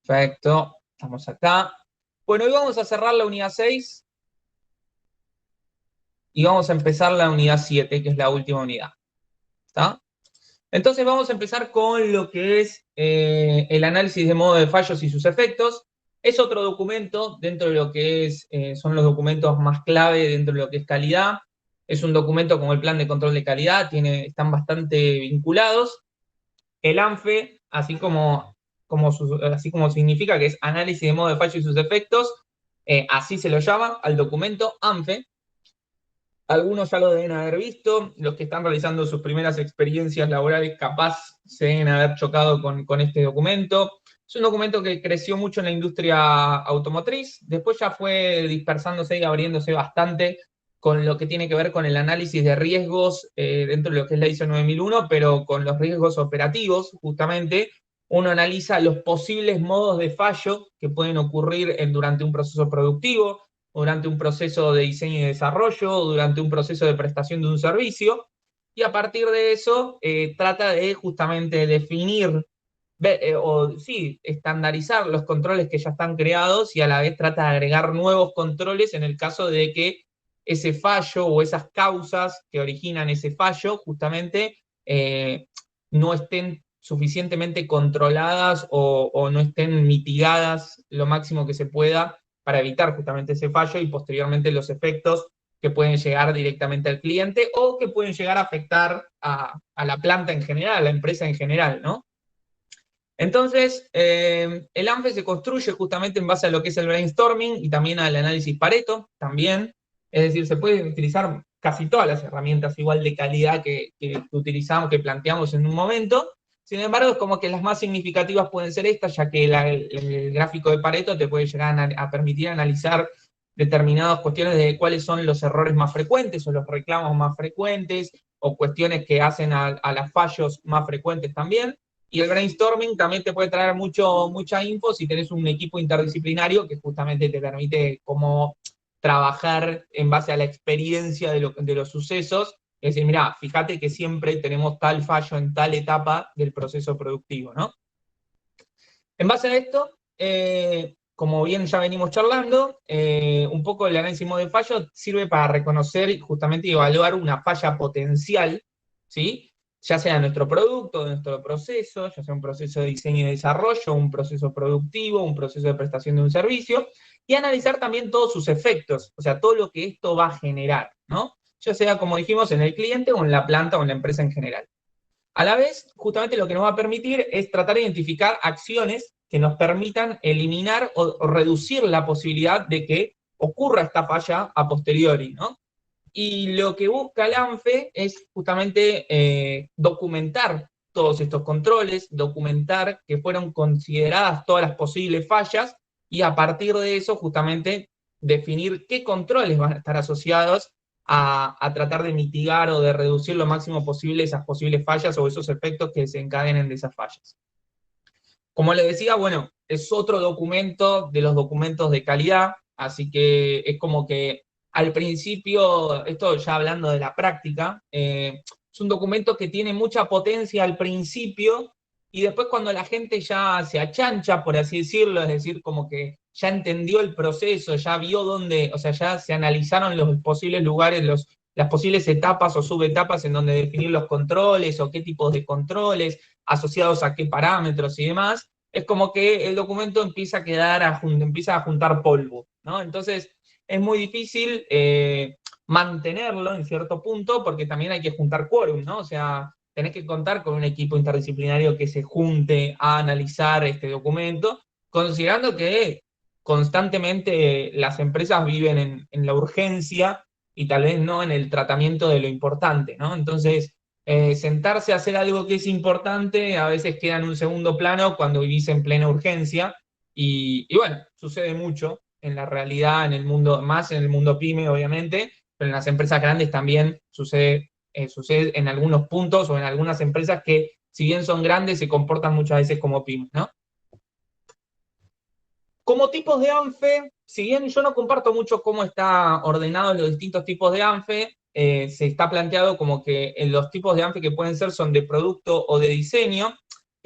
Perfecto, estamos acá. Bueno, hoy vamos a cerrar la unidad 6 y vamos a empezar la unidad 7, que es la última unidad. ¿Está? Entonces vamos a empezar con lo que es el análisis de modo de fallos y sus efectos. Es otro documento dentro de lo que son los documentos más clave dentro de lo que es calidad. Es un documento como el plan de control de calidad, están bastante vinculados. El ANFE, así como significa que es análisis de modo de fallo y sus efectos, así se lo llama al documento ANFE. Algunos ya lo deben haber visto, los que están realizando sus primeras experiencias laborales capaz se deben haber chocado con este documento. Es un documento que creció mucho en la industria automotriz, después ya fue dispersándose y abriéndose bastante con lo que tiene que ver con el análisis de riesgos dentro de lo que es la ISO 9001, pero con los riesgos operativos, justamente, uno analiza los posibles modos de fallo que pueden ocurrir durante un proceso productivo, durante un proceso de diseño y desarrollo, durante un proceso de prestación de un servicio, y a partir de eso trata de justamente definir estandarizar los controles que ya están creados y a la vez trata de agregar nuevos controles en el caso de que ese fallo o esas causas que originan ese fallo justamente no estén suficientemente controladas o no estén mitigadas lo máximo que se pueda para evitar justamente ese fallo y posteriormente los efectos que pueden llegar directamente al cliente o que pueden llegar a afectar a la planta en general, a la empresa en general, ¿no? Entonces, el ANFE se construye justamente en base a lo que es el brainstorming y también al análisis Pareto, también. Es decir, se pueden utilizar casi todas las herramientas igual de calidad que utilizamos, que planteamos en un momento. Sin embargo, es como que las más significativas pueden ser estas, ya que el gráfico de Pareto te puede llegar a permitir analizar determinadas cuestiones de cuáles son los errores más frecuentes o los reclamos más frecuentes o cuestiones que hacen a los fallos más frecuentes también. Y el brainstorming también te puede traer mucha info si tenés un equipo interdisciplinario que justamente te permite como trabajar en base a la experiencia de los sucesos. Es decir, mira, fíjate que siempre tenemos tal fallo en tal etapa del proceso productivo, ¿no? En base a esto, como bien ya venimos charlando, un poco el análisis de fallo sirve para reconocer justamente y evaluar una falla potencial, ¿sí? Ya sea nuestro producto, nuestro proceso, ya sea un proceso de diseño y desarrollo, un proceso productivo, un proceso de prestación de un servicio, y analizar también todos sus efectos, o sea, todo lo que esto va a generar, ¿no? Ya sea, como dijimos, en el cliente o en la planta o en la empresa en general. A la vez, justamente lo que nos va a permitir es tratar de identificar acciones que nos permitan eliminar o reducir la posibilidad de que ocurra esta falla a posteriori, ¿no? Y lo que busca el ANFE es justamente documentar todos estos controles, documentar que fueron consideradas todas las posibles fallas y a partir de eso justamente definir qué controles van a estar asociados a tratar de mitigar o de reducir lo máximo posible esas posibles fallas o esos efectos que desencadenen de esas fallas. Como les decía, bueno, es otro documento de los documentos de calidad, así que es como que al principio, esto ya hablando de la práctica, es un documento que tiene mucha potencia al principio y después cuando la gente ya se achancha, por así decirlo, es decir, como que ya entendió el proceso, ya vio dónde, o sea, ya se analizaron los posibles lugares, las posibles etapas o subetapas en donde definir los controles o qué tipos de controles asociados a qué parámetros y demás, es como que el documento empieza empieza a juntar polvo, ¿no? Entonces, es muy difícil mantenerlo en cierto punto porque también hay que juntar quórum, ¿no? O sea, tenés que contar con un equipo interdisciplinario que se junte a analizar este documento, considerando que constantemente las empresas viven en la urgencia y tal vez no en el tratamiento de lo importante, ¿no? Entonces, sentarse a hacer algo que es importante a veces queda en un segundo plano cuando vivís en plena urgencia y bueno, sucede mucho en la realidad, en el mundo, más en el mundo pyme obviamente, pero en las empresas grandes también sucede en algunos puntos o en algunas empresas que si bien son grandes se comportan muchas veces como pymes, ¿no? Como tipos de ANFE, si bien yo no comparto mucho cómo está ordenados los distintos tipos de ANFE, se está planteado como que los tipos de ANFE que pueden ser son de producto o de diseño,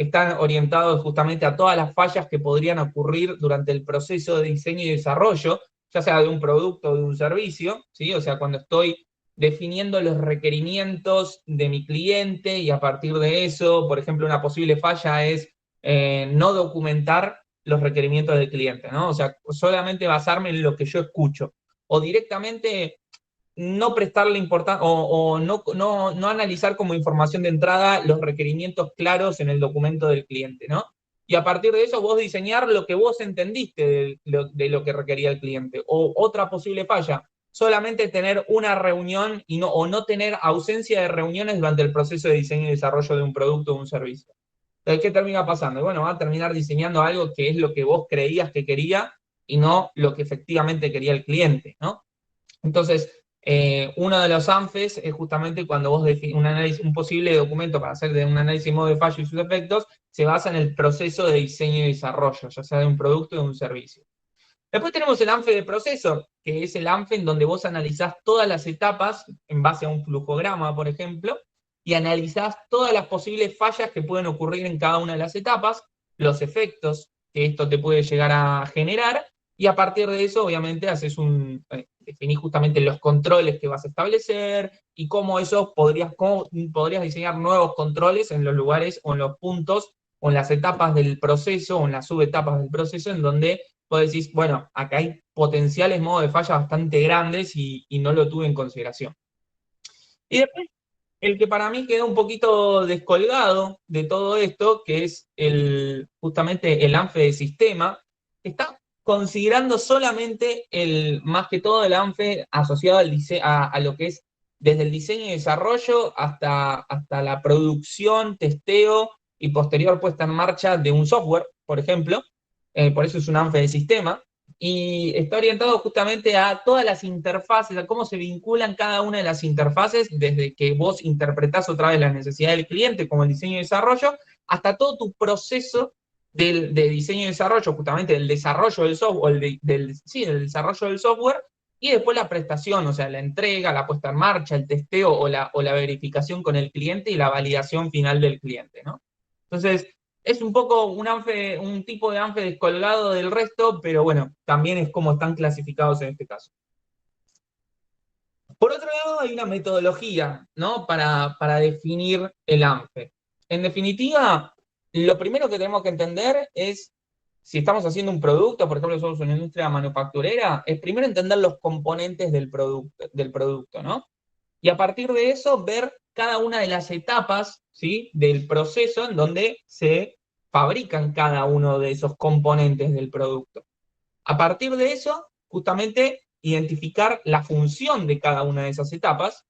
están orientados justamente a todas las fallas que podrían ocurrir durante el proceso de diseño y desarrollo, ya sea de un producto o de un servicio, ¿sí? O sea, cuando estoy definiendo los requerimientos de mi cliente y a partir de eso, por ejemplo, una posible falla es no documentar los requerimientos del cliente, ¿no? O sea, solamente basarme en lo que yo escucho. O directamente no prestarle importancia o no analizar como información de entrada los requerimientos claros en el documento del cliente, ¿no? Y a partir de eso vos diseñar lo que vos entendiste de lo que requería el cliente. O otra posible falla, solamente tener una reunión o no tener ausencia de reuniones durante el proceso de diseño y desarrollo de un producto o un servicio. Entonces, ¿qué termina pasando? Bueno, va a terminar diseñando algo que es lo que vos creías que quería y no lo que efectivamente quería el cliente, ¿no? Entonces, uno de los ANFES es justamente cuando vos defines un posible documento para hacer de un análisis modo de fallo y sus efectos, se basa en el proceso de diseño y desarrollo, ya sea de un producto o de un servicio. Después tenemos el ANFE de proceso, que es el ANFE en donde vos analizás todas las etapas en base a un flujograma, por ejemplo, y analizás todas las posibles fallas que pueden ocurrir en cada una de las etapas, los efectos que esto te puede llegar a generar, y a partir de eso, obviamente, definís justamente los controles que vas a establecer y cómo podrías diseñar nuevos controles en los lugares o en los puntos o en las etapas del proceso o en las subetapas del proceso en donde vos decís, bueno, acá hay potenciales modos de falla bastante grandes y no lo tuve en consideración. Y después, el que para mí quedó un poquito descolgado de todo esto, que es justamente el ANFE de sistema, está considerando solamente más que todo el ANFE asociado a lo que es desde el diseño y desarrollo hasta la producción, testeo y posterior puesta en marcha de un software, por ejemplo. Por eso es un ANFE de sistema y está orientado justamente a todas las interfaces, a cómo se vinculan cada una de las interfaces, desde que vos interpretás otra vez las necesidades del cliente, como el diseño y desarrollo, hasta todo tu proceso de diseño y desarrollo, justamente del desarrollo del software, del desarrollo del software, y después la prestación, o sea, la entrega, la puesta en marcha, el testeo o la verificación con el cliente y la validación final del cliente, ¿no? Entonces, es un poco un tipo de ANFE descolgado del resto, pero bueno, también es como están clasificados en este caso. Por otro lado, hay una metodología, ¿no? Para definir el ANFE. En definitiva, lo primero que tenemos que entender es, si estamos haciendo un producto, por ejemplo, somos una industria manufacturera, es primero entender los componentes del producto, ¿no? Y a partir de eso, ver cada una de las etapas, ¿sí? Del proceso en donde se fabrican cada uno de esos componentes del producto. A partir de eso, justamente identificar la función de cada una de esas etapas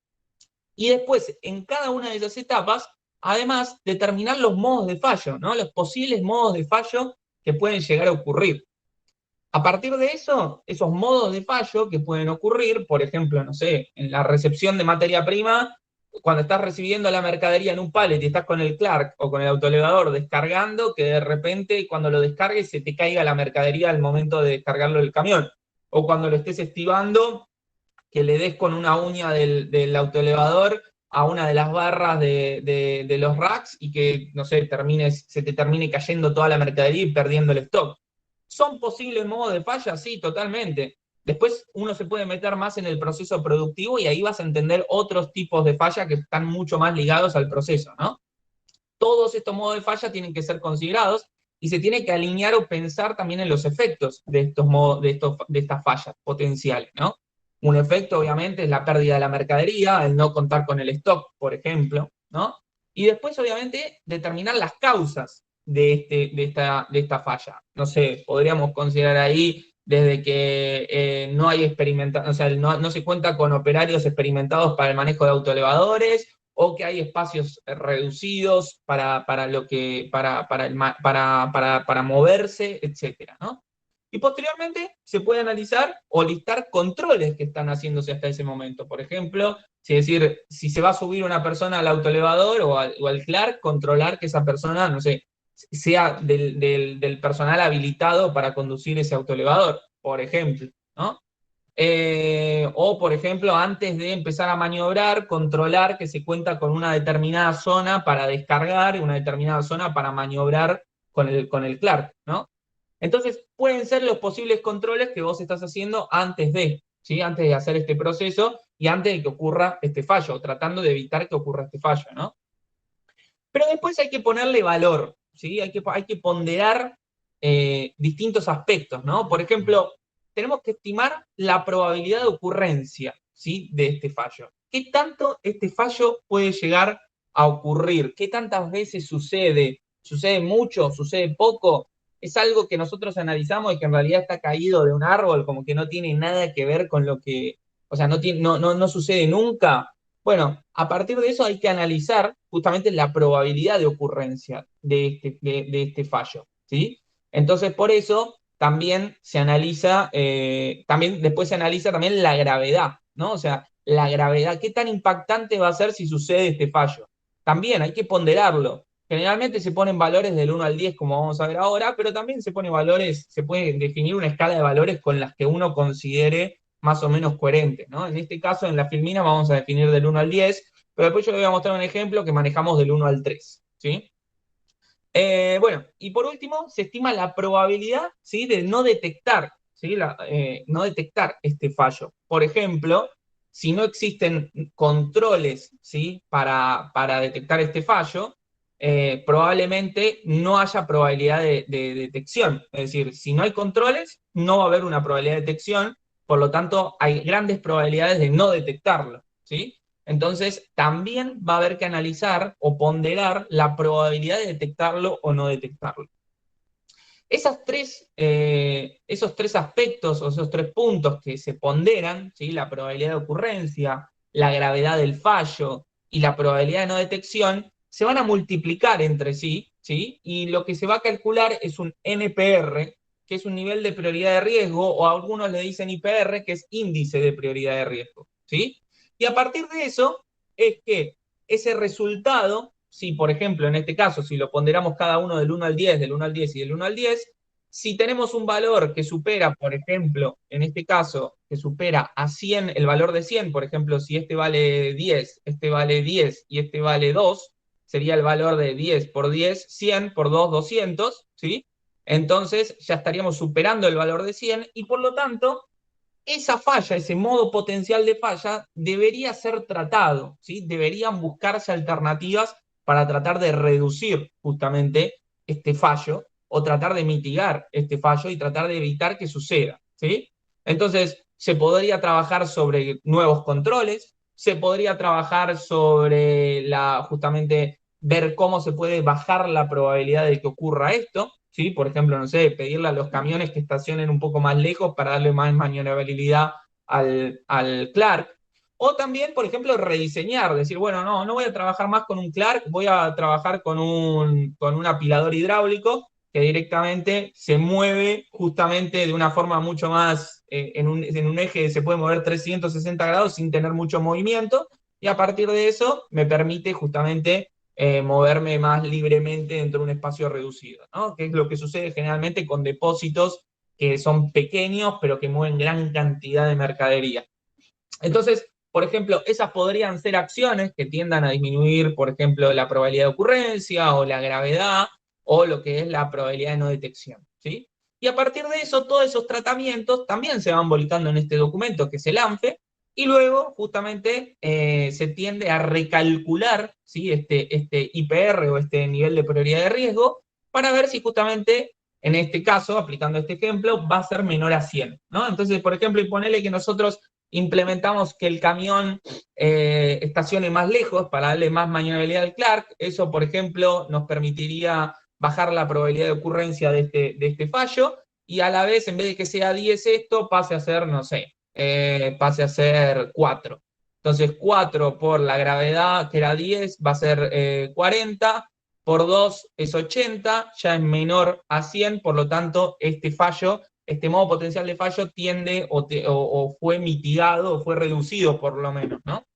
y después, en cada una de esas etapas, además, determinar los modos de fallo, ¿no? Los posibles modos de fallo que pueden llegar a ocurrir. A partir de eso, esos modos de fallo que pueden ocurrir, por ejemplo, no sé, en la recepción de materia prima, cuando estás recibiendo la mercadería en un pallet y estás con el Clark o con el autoelevador descargando, que de repente cuando lo descargues se te caiga la mercadería al momento de descargarlo del camión. O cuando lo estés estibando, que le des con una uña del autoelevador a una de las barras de los racks y que, no sé, se te termine cayendo toda la mercadería y perdiendo el stock. ¿Son posibles modos de falla? Sí, totalmente. Después uno se puede meter más en el proceso productivo y ahí vas a entender otros tipos de falla que están mucho más ligados al proceso, ¿no? Todos estos modos de falla tienen que ser considerados y se tiene que alinear o pensar también en los efectos de estas fallas potenciales, ¿no? Un efecto, obviamente, es la pérdida de la mercadería, el no contar con el stock, por ejemplo, ¿no? Y después, obviamente, determinar las causas de esta falla. No sé, podríamos considerar ahí desde que no hay o sea, no se cuenta con operarios experimentados para el manejo de autoelevadores, o que hay espacios reducidos para moverse, etcétera, ¿no? Y posteriormente se puede analizar o listar controles que están haciéndose hasta ese momento. Por ejemplo, si se va a subir una persona al autoelevador o al Clark, controlar que esa persona, no sé, sea del personal habilitado para conducir ese autoelevador, por ejemplo, ¿no? O, por ejemplo, antes de empezar a maniobrar, controlar que se cuenta con una determinada zona para descargar y una determinada zona para maniobrar con el Clark, ¿no? Entonces, pueden ser los posibles controles que vos estás haciendo antes de, ¿sí? Antes de hacer este proceso y antes de que ocurra este fallo, tratando de evitar que ocurra este fallo, ¿no? Pero después hay que ponerle valor, ¿sí? Hay que ponderar distintos aspectos, ¿no? Por ejemplo, tenemos que estimar la probabilidad de ocurrencia, ¿sí? De este fallo. ¿Qué tanto este fallo puede llegar a ocurrir? ¿Qué tantas veces sucede? ¿Sucede mucho? ¿Sucede poco? Es algo que nosotros analizamos y que en realidad está caído de un árbol, como que no tiene nada que ver con lo que, o sea, no sucede nunca. Bueno, a partir de eso hay que analizar justamente la probabilidad de ocurrencia de este fallo, ¿sí? Entonces, por eso también se analiza, también después se analiza también la gravedad, ¿no? O sea, la gravedad, ¿qué tan impactante va a ser si sucede este fallo? También hay que ponderarlo. Generalmente se ponen valores del 1 al 10, como vamos a ver ahora, pero también se pone valores, se puede definir una escala de valores con las que uno considere más o menos coherente, ¿no? En este caso, en la filmina vamos a definir del 1 al 10, pero después yo les voy a mostrar un ejemplo que manejamos del 1 al 3, ¿sí? Bueno, y por último, se estima la probabilidad, ¿sí? De no detectar, ¿sí? No detectar este fallo. Por ejemplo, si no existen controles, ¿sí? Para detectar este fallo, probablemente no haya probabilidad de detección. Es decir, si no hay controles, no va a haber una probabilidad de detección, por lo tanto, hay grandes probabilidades de no detectarlo, ¿sí? Entonces, también va a haber que analizar o ponderar la probabilidad de detectarlo o no detectarlo. Esos tres aspectos o esos tres puntos que se ponderan, ¿sí? La probabilidad de ocurrencia, la gravedad del fallo y la probabilidad de no detección, se van a multiplicar entre sí, ¿sí? Y lo que se va a calcular es un NPR, que es un nivel de prioridad de riesgo, o algunos le dicen IPR, que es índice de prioridad de riesgo, ¿sí? Y a partir de eso es que ese resultado, si por ejemplo en este caso, si lo ponderamos cada uno del 1 al 10, del 1 al 10 y del 1 al 10, si tenemos un valor que supera, por ejemplo, en este caso, que supera a 100, el valor de 100, por ejemplo, si este vale 10, este vale 10 y este vale 2, sería el valor de 10 por 10, 100 por 2, 200, ¿sí? Entonces ya estaríamos superando el valor de 100 y por lo tanto esa falla, ese modo potencial de falla, debería ser tratado, ¿sí? Deberían buscarse alternativas para tratar de reducir justamente este fallo o tratar de mitigar este fallo y tratar de evitar que suceda, ¿sí? Entonces, se podría trabajar sobre nuevos controles, se podría trabajar sobre justamente ver cómo se puede bajar la probabilidad de que ocurra esto, ¿sí? Por ejemplo, no sé, pedirle a los camiones que estacionen un poco más lejos para darle más maniobrabilidad al Clark. O también, por ejemplo, rediseñar, decir, bueno, no voy a trabajar más con un Clark, voy a trabajar con un apilador hidráulico que directamente se mueve justamente de una forma mucho más, en un eje se puede mover 360 grados sin tener mucho movimiento, y a partir de eso me permite justamente moverme más libremente dentro de un espacio reducido, ¿no? Que es lo que sucede generalmente con depósitos que son pequeños, pero que mueven gran cantidad de mercadería. Entonces, por ejemplo, esas podrían ser acciones que tiendan a disminuir, por ejemplo, la probabilidad de ocurrencia o la gravedad o lo que es la probabilidad de no detección, ¿sí? Y a partir de eso, todos esos tratamientos también se van volcando en este documento que es el ANFE, y luego justamente se tiende a recalcular, ¿sí? Este IPR o este nivel de prioridad de riesgo para ver si justamente en este caso, aplicando este ejemplo, va a ser menor a 100, ¿no? Entonces, por ejemplo, y ponele que nosotros implementamos que el camión estacione más lejos para darle más maniobrabilidad al Clark. Eso, por ejemplo, nos permitiría bajar la probabilidad de ocurrencia de este fallo y a la vez, en vez de que sea 10 esto, pase a ser, no sé, pase a ser 4. Entonces, 4 por la gravedad, que era 10, va a ser 40, por 2 es 80, ya es menor a 100, por lo tanto, este modo potencial de fallo tiende o fue mitigado o fue reducido por lo menos, ¿no?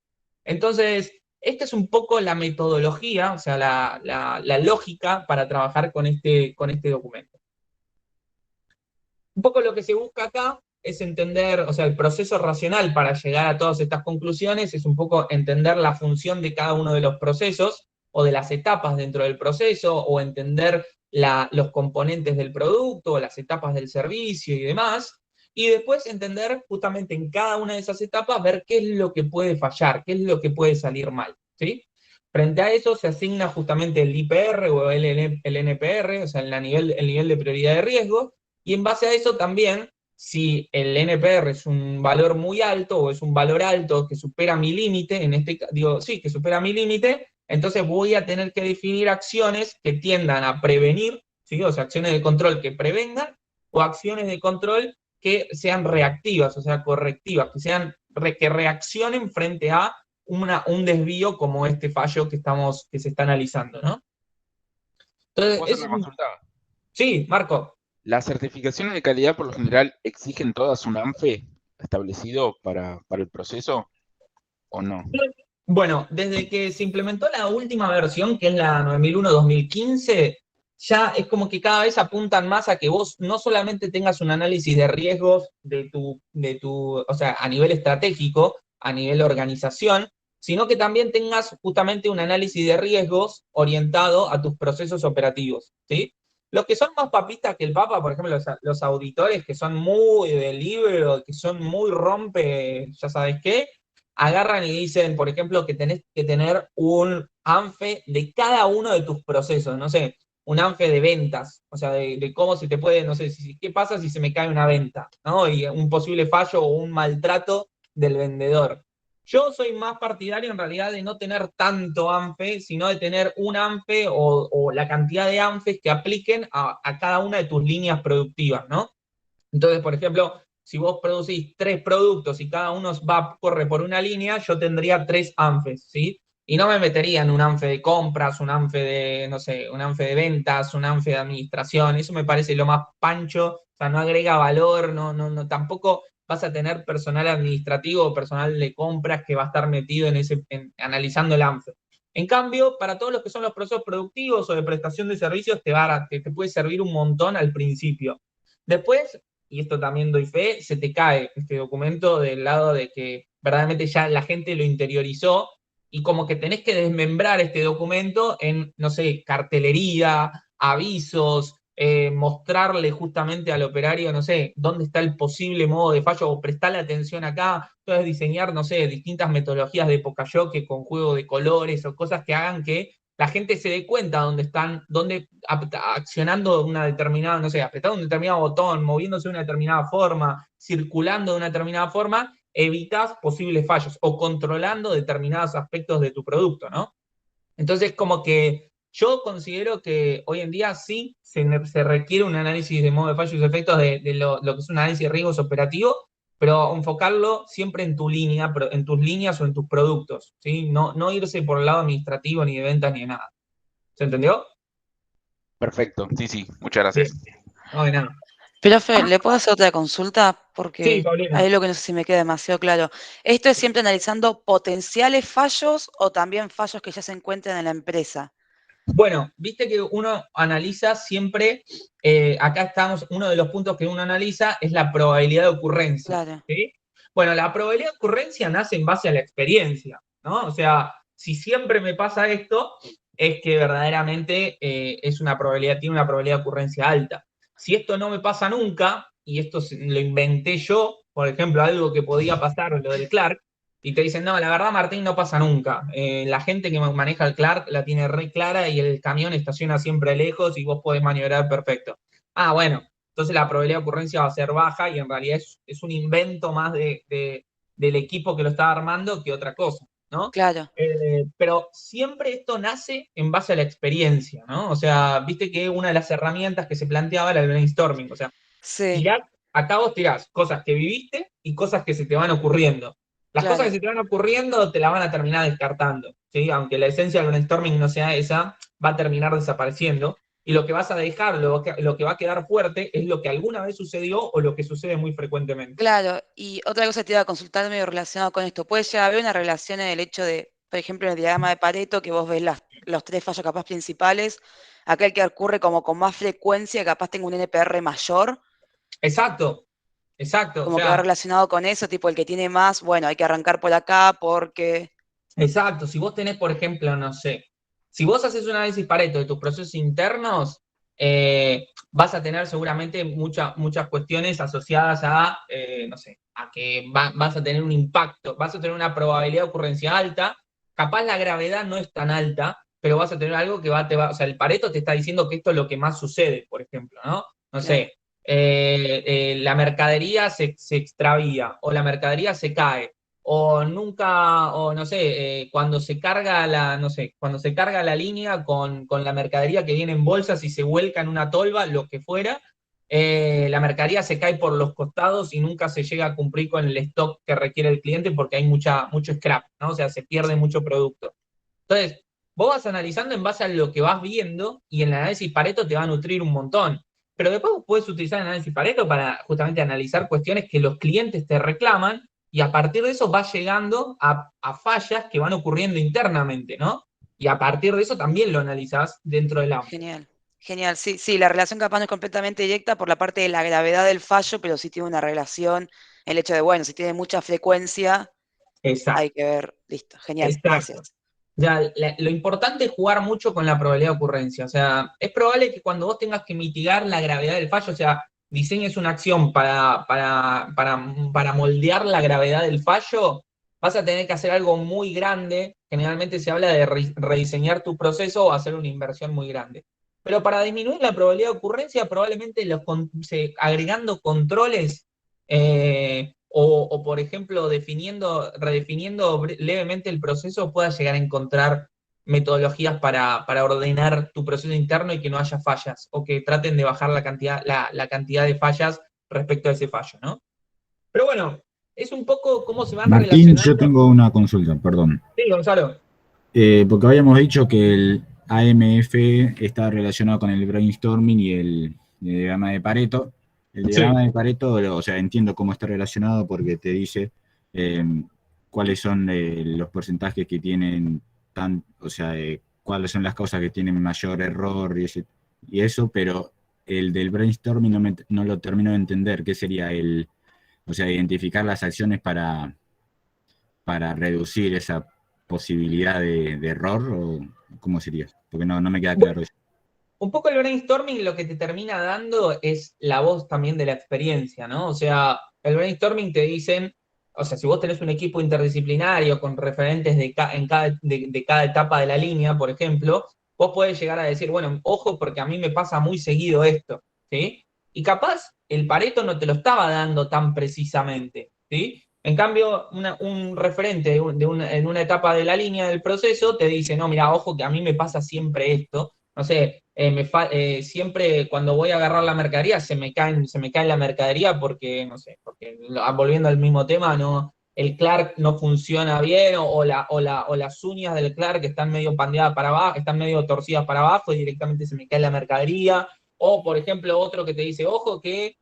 Entonces, esta es un poco la metodología, o sea, la lógica para trabajar con este documento. Un poco lo que se busca acá es entender, o sea, el proceso racional para llegar a todas estas conclusiones es un poco entender la función de cada uno de los procesos o de las etapas dentro del proceso, o entender los componentes del producto, o las etapas del servicio y demás, y después entender justamente en cada una de esas etapas, ver qué es lo que puede fallar, qué es lo que puede salir mal, ¿sí? Frente a eso se asigna justamente el IPR o el NPR, o sea, el nivel de prioridad de riesgo, y en base a eso también, si el NPR es un valor muy alto o es un valor alto que supera mi límite, digo, sí, que supera mi límite, entonces voy a tener que definir acciones que tiendan a prevenir, ¿sí? O sea, acciones de control que prevengan, o acciones de control que sean reactivas, o sea, correctivas, que reaccionen frente a un desvío como este fallo que se está analizando, ¿no? ¿Te Entonces, puedo hacer una consulta? sí, Marco. ¿Las certificaciones de calidad por lo general exigen todas un ANFE establecido para el proceso o no? Bueno, desde que se implementó la última versión, que es la 9001-2015, ya es como que cada vez apuntan más a que vos no solamente tengas un análisis de riesgos o sea, a nivel estratégico, a nivel organización, sino que también tengas justamente un análisis de riesgos orientado a tus procesos operativos, ¿sí? Los que son más papistas que el Papa, por ejemplo, los auditores que son muy del libro, que son muy rompe, ya sabes qué, agarran y dicen, por ejemplo, que tenés que tener un ANFE de cada uno de tus procesos, no sé, un ANFE de ventas, o sea, de cómo se te puede, no sé, qué pasa si se me cae una venta, ¿no? Y un posible fallo o un maltrato del vendedor. Yo soy más partidario en realidad de no tener tanto ANFE, sino de tener un ANFE o la cantidad de ANFEs que apliquen a cada una de tus líneas productivas, ¿no? Entonces, por ejemplo, si vos producís 3 productos y cada uno corre por una línea, yo tendría 3 ANFES, ¿sí? Y no me metería en un ANFE de compras, un ANFE de, no sé, un ANFE de ventas, un ANFE de administración. Eso me parece lo más pancho, o sea, no agrega valor, tampoco vas a tener personal administrativo o personal de compras que va a estar metido analizando el ANFE. En cambio, para todos los que son los procesos productivos o de prestación de servicios, te puede servir un montón al principio. Después, y esto también doy fe, se te cae este documento del lado de que verdaderamente ya la gente lo interiorizó, y como que tenés que desmembrar este documento en, no sé, cartelería, avisos, mostrarle justamente al operario, no sé, dónde está el posible modo de fallo, o prestarle atención acá. Entonces diseñar, no sé, distintas metodologías de Pocayoke con juego de colores o cosas que hagan que la gente se dé cuenta dónde están, dónde accionando una determinada, no sé, apretando un determinado botón, moviéndose de una determinada forma, circulando de una determinada forma, evitas posibles fallos o controlando determinados aspectos de tu producto, ¿no? Entonces, como que yo considero que hoy en día sí se requiere un análisis de modo de fallos y efectos de lo que es un análisis de riesgos operativo, pero enfocarlo siempre en tu línea, en tus líneas o en tus productos, ¿sí? No irse por el lado administrativo, ni de ventas, ni de nada. ¿Se entendió? Perfecto, sí, sí, muchas Bien, gracias. no de nada. Profe, ¿le puedo hacer otra consulta? Sí, Porque Paulina. hay algo que no sé si me queda demasiado claro. ¿Esto es siempre analizando potenciales fallos o también fallos que ya se encuentran en la empresa? Bueno, viste que uno analiza siempre, acá estamos, uno de los puntos que uno analiza es la probabilidad de ocurrencia, Claro, ¿sí? Bueno, la probabilidad de ocurrencia nace en base a la experiencia, ¿no? O sea, si siempre me pasa esto, es que verdaderamente es una probabilidad, tiene una probabilidad de ocurrencia alta. Si esto no me pasa nunca, y esto lo inventé yo, por ejemplo, algo que podía pasar, lo del Clark, y te dicen, no, la verdad, Martín, no pasa nunca. La gente que maneja el Clark la tiene re clara y el camión estaciona siempre lejos y vos podés maniobrar perfecto. Ah, bueno, entonces la probabilidad de ocurrencia va a ser baja y en realidad es un invento más del equipo que lo está armando que otra cosa, ¿no? claro. Pero siempre esto nace en base a la experiencia, ¿no? O sea, viste que una de las herramientas que se planteaba era el brainstorming, o sea, Sí, tirás, acá vos tirás cosas que viviste y cosas que se te van ocurriendo. Las cosas que claro. se te van ocurriendo te las van a terminar descartando, ¿sí? Aunque la esencia del brainstorming no sea esa, va a terminar desapareciendo. Y lo que vas a dejar, lo que va a quedar fuerte, es lo que alguna vez sucedió o lo que sucede muy frecuentemente. Claro, y otra cosa que te iba a consultar medio relacionado con esto. ¿Puede llegar a haber una relación en el hecho de, por ejemplo, en el diagrama de Pareto, que vos ves los tres fallos capaz principales, aquel que ocurre como con más frecuencia, capaz tenga un NPR mayor? Exacto. exacto, o Como que va sea, relacionado con eso, tipo el que tiene más, bueno, hay que arrancar por acá porque... exacto. Si vos tenés, por ejemplo, no sé, si vos haces un análisis Pareto de tus procesos internos, vas a tener seguramente muchas cuestiones asociadas a, no sé, a que vas a tener un impacto, vas a tener una probabilidad de ocurrencia alta, capaz la gravedad no es tan alta, pero vas a tener algo que o sea, el Pareto te está diciendo que esto es lo que más sucede, por ejemplo, ¿no? No Claro. sé, la mercadería se extravía o la mercadería se cae o nunca, o no sé, cuando se carga no sé, cuando se carga la línea con la mercadería que viene en bolsas y se vuelca en una tolva, lo que fuera, la mercadería se cae por los costados y nunca se llega a cumplir con el stock que requiere el cliente porque hay mucho scrap, ¿no? O sea, se pierde Sí. mucho producto. Entonces, vos vas analizando en base a lo que vas viendo y el análisis Pareto te va a nutrir un montón. Pero después vos puedes utilizar el análisis Pareto para justamente analizar cuestiones que los clientes te reclaman y a partir de eso vas llegando a fallas que van ocurriendo internamente, ¿no? Y a partir de eso también lo analizás dentro del AMP. Genial. Genial, sí, sí, la relación capaz no es completamente directa por la parte de la gravedad del fallo, pero sí tiene una relación, el hecho de, bueno, si tiene mucha frecuencia, hay Exacto, que ver, listo, genial, exacto. gracias. Ya, lo importante es jugar mucho con la probabilidad de ocurrencia. O sea, es probable que cuando vos tengas que mitigar la gravedad del fallo, o sea, diseñes una acción para moldear la gravedad del fallo, vas a tener que hacer algo muy grande. Generalmente se habla de rediseñar tu proceso o hacer una inversión muy grande. Pero para disminuir la probabilidad de ocurrencia, probablemente agregando controles o, por ejemplo, redefiniendo levemente el proceso, puedas llegar a encontrar metodologías para ordenar tu proceso interno y que no haya fallas, o que traten de bajar la cantidad de fallas respecto a ese fallo, ¿no? Pero bueno, es un poco cómo se van Martín, yo relacionando. tengo una consulta, perdón. Sí, Gonzalo. Porque habíamos dicho que el AMF está relacionado con el brainstorming y el diagrama de Pareto. El Sí. diagrama de Pareto, o sea, entiendo cómo está relacionado porque te dice eh, cuáles son los porcentajes que tienen, o sea, cuáles son las causas que tienen mayor error y eso, pero el del brainstorming no lo termino de entender. ¿Qué sería o sea, identificar las acciones para reducir esa posibilidad de error o cómo sería? Porque no me queda claro eso. Un poco el brainstorming lo que te termina dando es la voz también de la experiencia, ¿no? O sea, el brainstorming te dicen, o sea, si vos tenés un equipo interdisciplinario con referentes de cada etapa de la línea, por ejemplo, vos podés llegar a decir, bueno, ojo, porque a mí me pasa muy seguido esto, ¿sí? Y capaz el Pareto no te lo estaba dando tan precisamente, ¿sí? En cambio, un referente en una etapa de la línea del proceso te dice, no, mira, ojo, que a mí me pasa siempre esto, no sé, siempre cuando voy a agarrar la mercadería se me cae la mercadería porque, no sé, porque volviendo al mismo tema, no, el Clark no funciona bien o las uñas del Clark están medio pandeadas para abajo, están medio torcidas para abajo y directamente se me cae la mercadería. O, por ejemplo, otro que te dice, ojo que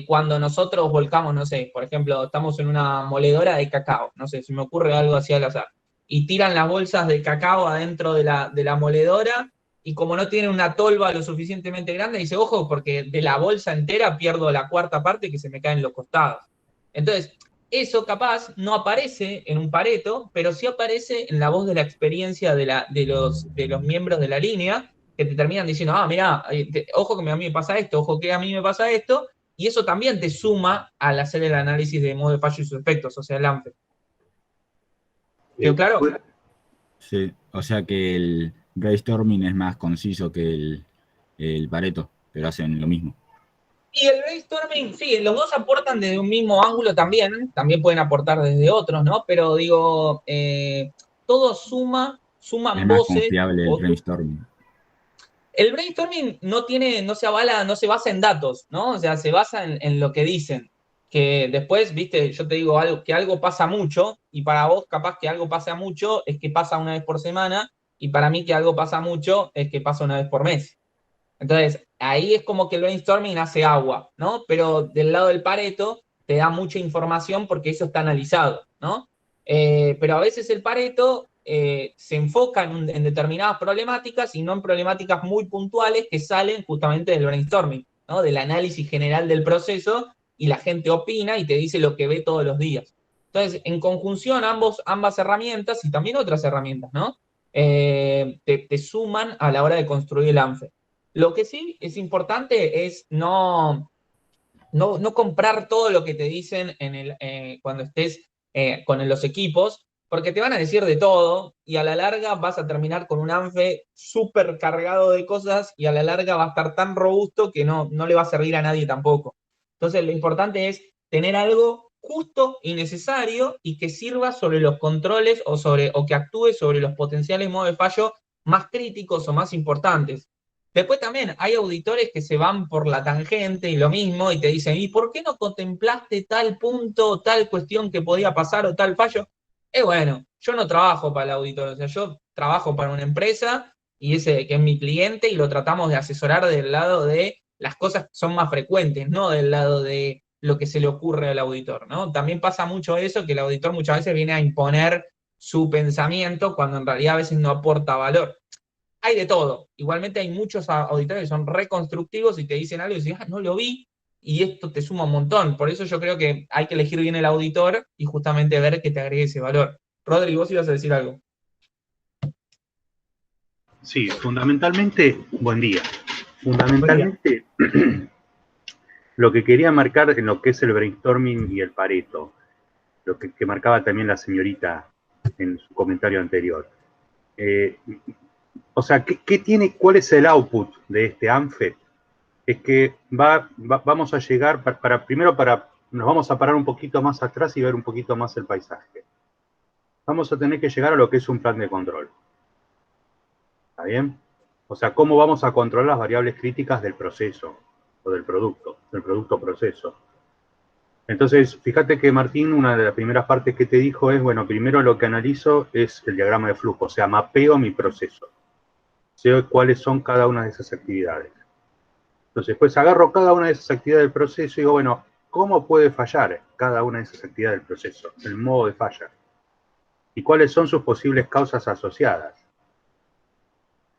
cuando nosotros volcamos, no sé, por ejemplo, estamos en una moledora de cacao, no sé, si me ocurre algo así al azar, y tiran las bolsas de cacao adentro de la moledora y como no tiene una tolva lo suficientemente grande, dice, ojo, porque de la bolsa entera pierdo la cuarta parte que se me cae en los costados. Entonces, eso capaz no aparece en un Pareto, pero sí aparece en la voz de la experiencia de los miembros de la línea, que te terminan diciendo, ah, mira, ojo que a mí me pasa esto, ojo que a mí me pasa esto, y eso también te suma al hacer el análisis de modo de fallo y sus efectos, o sea, el ANFE. ¿Quedó claro? Sí, o sea que el brainstorming es más conciso que el Pareto, pero hacen lo mismo. Y el brainstorming, sí, los dos aportan desde un mismo ángulo también pueden aportar desde otros, ¿no? Pero digo, todo Es suman más voces. confiable el brainstorming. El brainstorming no se avala, no se basa en datos, ¿no? O sea, se basa en lo que dicen. Que después, viste, yo te digo algo, que algo pasa mucho, y para vos capaz que algo pasa mucho es que pasa una vez por semana, y para mí que algo pasa mucho es que pasa una vez por mes. Entonces, ahí es como que el brainstorming hace agua, ¿no? Pero del lado del Pareto te da mucha información porque eso está analizado, ¿no? Pero a veces el Pareto se enfoca en determinadas problemáticas y no en problemáticas muy puntuales que salen justamente del brainstorming, ¿no? Del análisis general del proceso y la gente opina y te dice lo que ve todos los días. Entonces, en conjunción, ambas herramientas y también otras herramientas, ¿no? Te suman a la hora de construir el ANFE. Lo que sí es importante es no comprar todo lo que te dicen cuando estés con los equipos, porque te van a decir de todo y a la larga vas a terminar con un ANFE súper cargado de cosas y a la larga va a estar tan robusto que no le va a servir a nadie tampoco. Entonces lo importante es tener algo justo y necesario y que sirva sobre los controles o que actúe sobre los potenciales modos de fallo más críticos o más importantes. Después también hay auditores que se van por la tangente y lo mismo y te dicen, ¿y por qué no contemplaste tal punto, tal cuestión que podía pasar o tal fallo? Bueno, yo no trabajo para el auditor, o sea, yo trabajo para una empresa y ese que es mi cliente y lo tratamos de asesorar del lado de las cosas que son más frecuentes, no del lado de lo que se le ocurre al auditor, ¿no? También pasa mucho eso, que el auditor muchas veces viene a imponer su pensamiento cuando en realidad a veces no aporta valor. Hay de todo. Igualmente hay muchos auditores que son reconstructivos y te dicen algo y dices, no lo vi, y esto te suma un montón. Por eso yo creo que hay que elegir bien el auditor y justamente ver que te agregue ese valor. Rodri, vos ibas a decir algo. Sí, fundamentalmente, buen día. Fundamentalmente, lo que quería marcar en lo que es el brainstorming y el Pareto, lo que marcaba también la señorita en su comentario anterior. O sea, ¿cuál es el output de este ANFE? Es que vamos a llegar, nos vamos a parar un poquito más atrás y ver un poquito más el paisaje. Vamos a tener que llegar a lo que es un plan de control. ¿Está bien? O sea, ¿cómo vamos a controlar las variables críticas del proceso o del producto proceso? Entonces, fíjate que Martín, una de las primeras partes que te dijo es, bueno, primero lo que analizo es el diagrama de flujo, o sea, mapeo mi proceso. Sé cuáles son cada una de esas actividades. Entonces, pues agarro cada una de esas actividades del proceso y digo, bueno, ¿cómo puede fallar cada una de esas actividades del proceso? El modo de falla. ¿Y cuáles son sus posibles causas asociadas?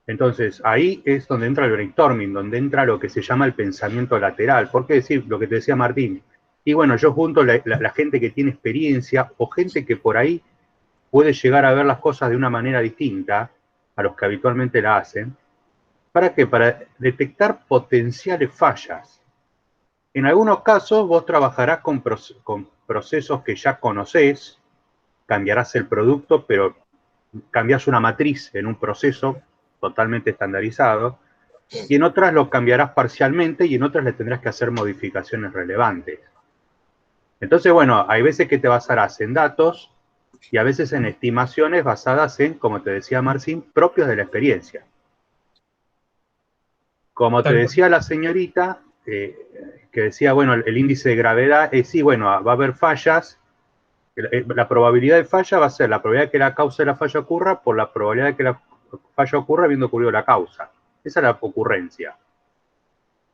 Entonces, ahí es donde entra el brainstorming, donde entra lo que se llama el pensamiento lateral. ¿Por qué decir lo que te decía Martín? Y bueno, yo junto la gente que tiene experiencia o gente que por ahí puede llegar a ver las cosas de una manera distinta a los que habitualmente la hacen. ¿Para qué? Para detectar potenciales fallas. En algunos casos vos trabajarás con procesos que ya conocés, cambiarás el producto, pero cambiás una matriz en un proceso totalmente estandarizado, y en otras lo cambiarás parcialmente y en otras le tendrás que hacer modificaciones relevantes. Entonces, bueno, hay veces que te basarás en datos y a veces en estimaciones basadas en, como te decía Marcín, propios de la experiencia. Como te decía la señorita, que decía, bueno, el índice de gravedad, sí, bueno, va a haber fallas. La probabilidad de falla va a ser la probabilidad de que la causa de la falla ocurra por la probabilidad de que la falla ocurra habiendo ocurrido la causa. Esa es la ocurrencia.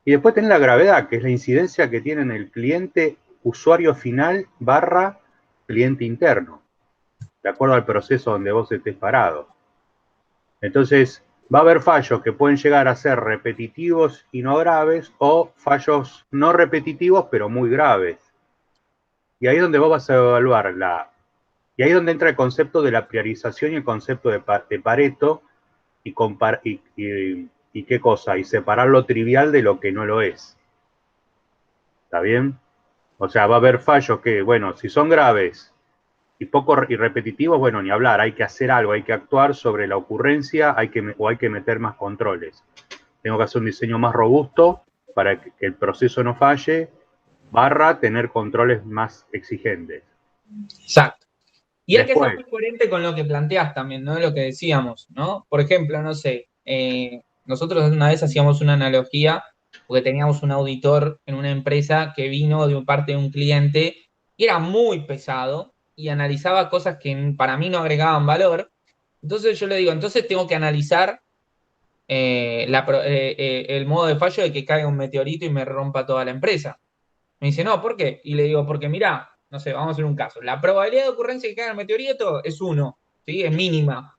Y después tenés la gravedad, que es la incidencia que tiene en el cliente usuario final / cliente interno, de acuerdo al proceso donde vos estés parado. Entonces, va a haber fallos que pueden llegar a ser repetitivos y no graves, o fallos no repetitivos pero muy graves. Y ahí es donde vos vas a evaluar y ahí es donde entra el concepto de la priorización y el concepto de Pareto, y qué cosa, y separar lo trivial de lo que no lo es. ¿Está bien? O sea, va a haber fallos que, bueno, si son graves y repetitivos, bueno, ni hablar, hay que hacer algo, hay que actuar sobre la ocurrencia, hay que meter más controles. Tengo que hacer un diseño más robusto para que el proceso no falle, / tener controles más exigentes. Exacto. Y hay que ser muy coherente con lo que planteás también, ¿no? Lo que decíamos, ¿no? Por ejemplo, no sé, nosotros una vez hacíamos una analogía, porque teníamos un auditor en una empresa que vino de parte de un cliente y era muy pesado y analizaba cosas que para mí no agregaban valor. Entonces yo le digo, entonces tengo que analizar el modo de fallo de que caiga un meteorito y me rompa toda la empresa. Me dice, no, ¿por qué? Y le digo, porque mirá, no sé, vamos a hacer un caso. La probabilidad de ocurrencia de que caiga el meteorito es 1, ¿sí? Es mínima.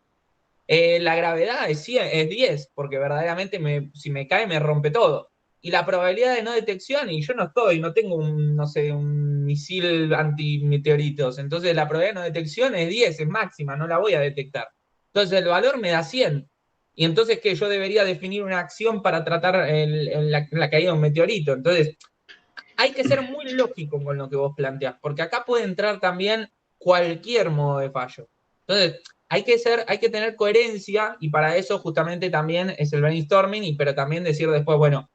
La gravedad es 10, porque verdaderamente si me cae me rompe todo. y la probabilidad de no detección, y yo no tengo no sé, un misil antimeteoritos, entonces la probabilidad de no detección es 10, es máxima, no la voy a detectar. Entonces el valor me da 100. Y entonces que yo debería definir una acción para tratar la caída de un meteorito. Entonces, hay que ser muy lógico con lo que vos planteás, porque acá puede entrar también cualquier modo de fallo. Entonces, hay que tener coherencia, y para eso justamente también es el brainstorming, pero también decir después, bueno,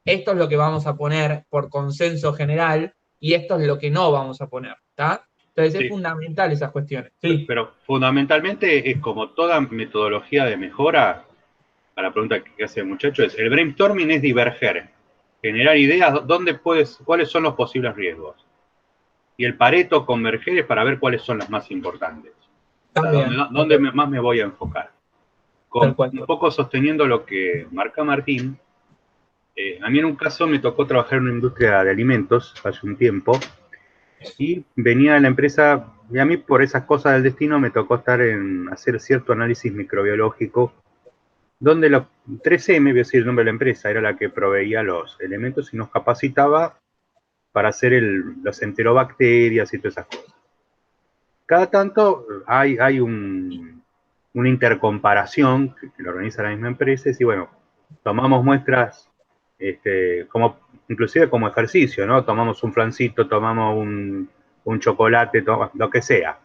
esto es lo que vamos a poner por consenso general y esto es lo que no vamos a poner, ¿está? Entonces es Sí. fundamental esas cuestiones. Sí. Pero fundamentalmente es como toda metodología de mejora, a la pregunta que hace el muchacho, es el brainstorming es diverger, generar ideas, cuáles son los posibles riesgos. Y el Pareto converger es para ver cuáles son las más importantes. También. ¿Dónde más me voy a enfocar? Tal cual. Un poco sosteniendo lo que marca Martín, a mí en un caso me tocó trabajar en una industria de alimentos hace un tiempo, y venía la empresa, y a mí por esas cosas del destino me tocó hacer cierto análisis microbiológico, donde la 3M, voy a decir el nombre de la empresa, era la que proveía los elementos y nos capacitaba para hacer las enterobacterias y todas esas cosas. Cada tanto hay una intercomparación que lo organiza la misma empresa, y bueno, tomamos muestras, inclusive como ejercicio, ¿no? Tomamos un flancito, tomamos un chocolate, lo que sea,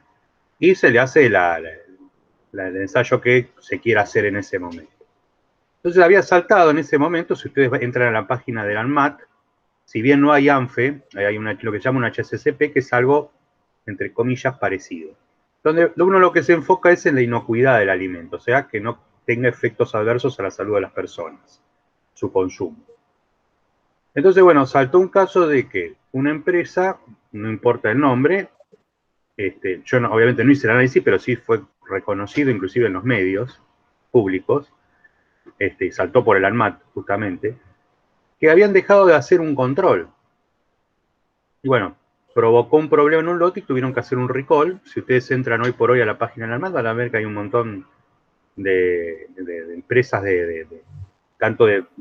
y se le hace el ensayo que se quiera hacer en ese momento. Entonces había saltado en ese momento, si ustedes entran a la página del ANMAT, si bien no hay ANFE, hay lo que se llama un HACCP, que es algo, entre comillas, parecido. Donde uno lo que se enfoca es en la inocuidad del alimento, o sea, que no tenga efectos adversos a la salud de las personas, su consumo. Entonces, bueno, saltó un caso de que una empresa, no importa el nombre, yo obviamente no hice el análisis, pero sí fue reconocido inclusive en los medios públicos, y saltó por el ANMAT justamente, que habían dejado de hacer un control. Y bueno, provocó un problema en un lote y tuvieron que hacer un recall. Si ustedes entran hoy por hoy a la página del ANMAT, van a ver que hay un montón de empresas tanto de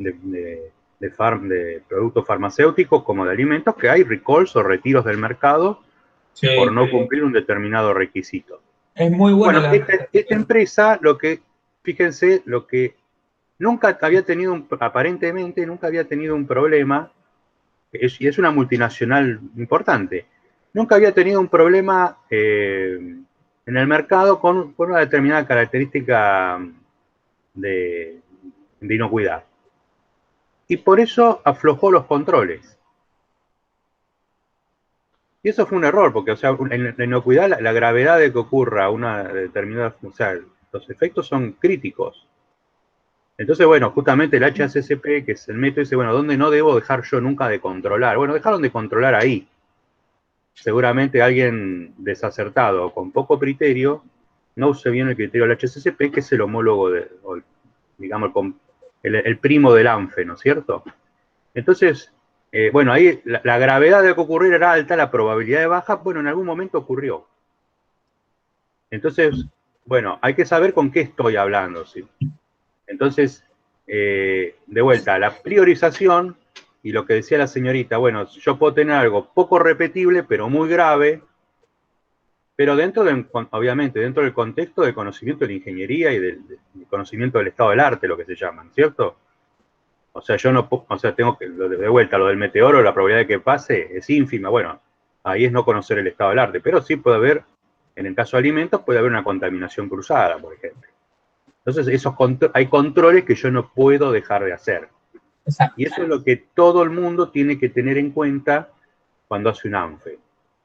productos farmacéuticos como de alimentos, que hay recalls o retiros del mercado por no cumplir un determinado requisito. Es muy bueno. Esta empresa, fíjense, lo que nunca había tenido, aparentemente, nunca había tenido un problema, y es una multinacional importante, nunca había tenido un problema en el mercado con una determinada característica de inocuidad. Y por eso aflojó los controles. Y eso fue un error, porque, o sea, en la inocuidad, la gravedad de que ocurra una determinada, o sea, los efectos son críticos. Entonces, bueno, justamente el HACCP, que es el método, dice, bueno, ¿dónde no debo dejar yo nunca de controlar? Bueno, dejaron de controlar ahí. Seguramente alguien desacertado o con poco criterio no use bien el criterio del HACCP, que es el homólogo, digamos, el primo del ANFE, ¿no es cierto? Entonces, bueno, ahí la gravedad de que ocurriera era alta, la probabilidad de baja, bueno, en algún momento ocurrió. Entonces, bueno, hay que saber con qué estoy hablando, ¿sí? Entonces, de vuelta, la priorización y lo que decía la señorita, bueno, yo puedo tener algo poco repetible, pero muy grave, pero obviamente, dentro del contexto del conocimiento de la ingeniería y del conocimiento del estado del arte, lo que se llaman, ¿cierto? O sea, yo no puedo, o sea, tengo que, de vuelta, lo del meteoro, la probabilidad de que pase es ínfima. Bueno, ahí es no conocer el estado del arte, pero sí puede haber, en el caso de alimentos, puede haber una contaminación cruzada, por ejemplo. Entonces, hay controles que yo no puedo dejar de hacer. Exacto. Y eso es lo que todo el mundo tiene que tener en cuenta cuando hace un ANFE.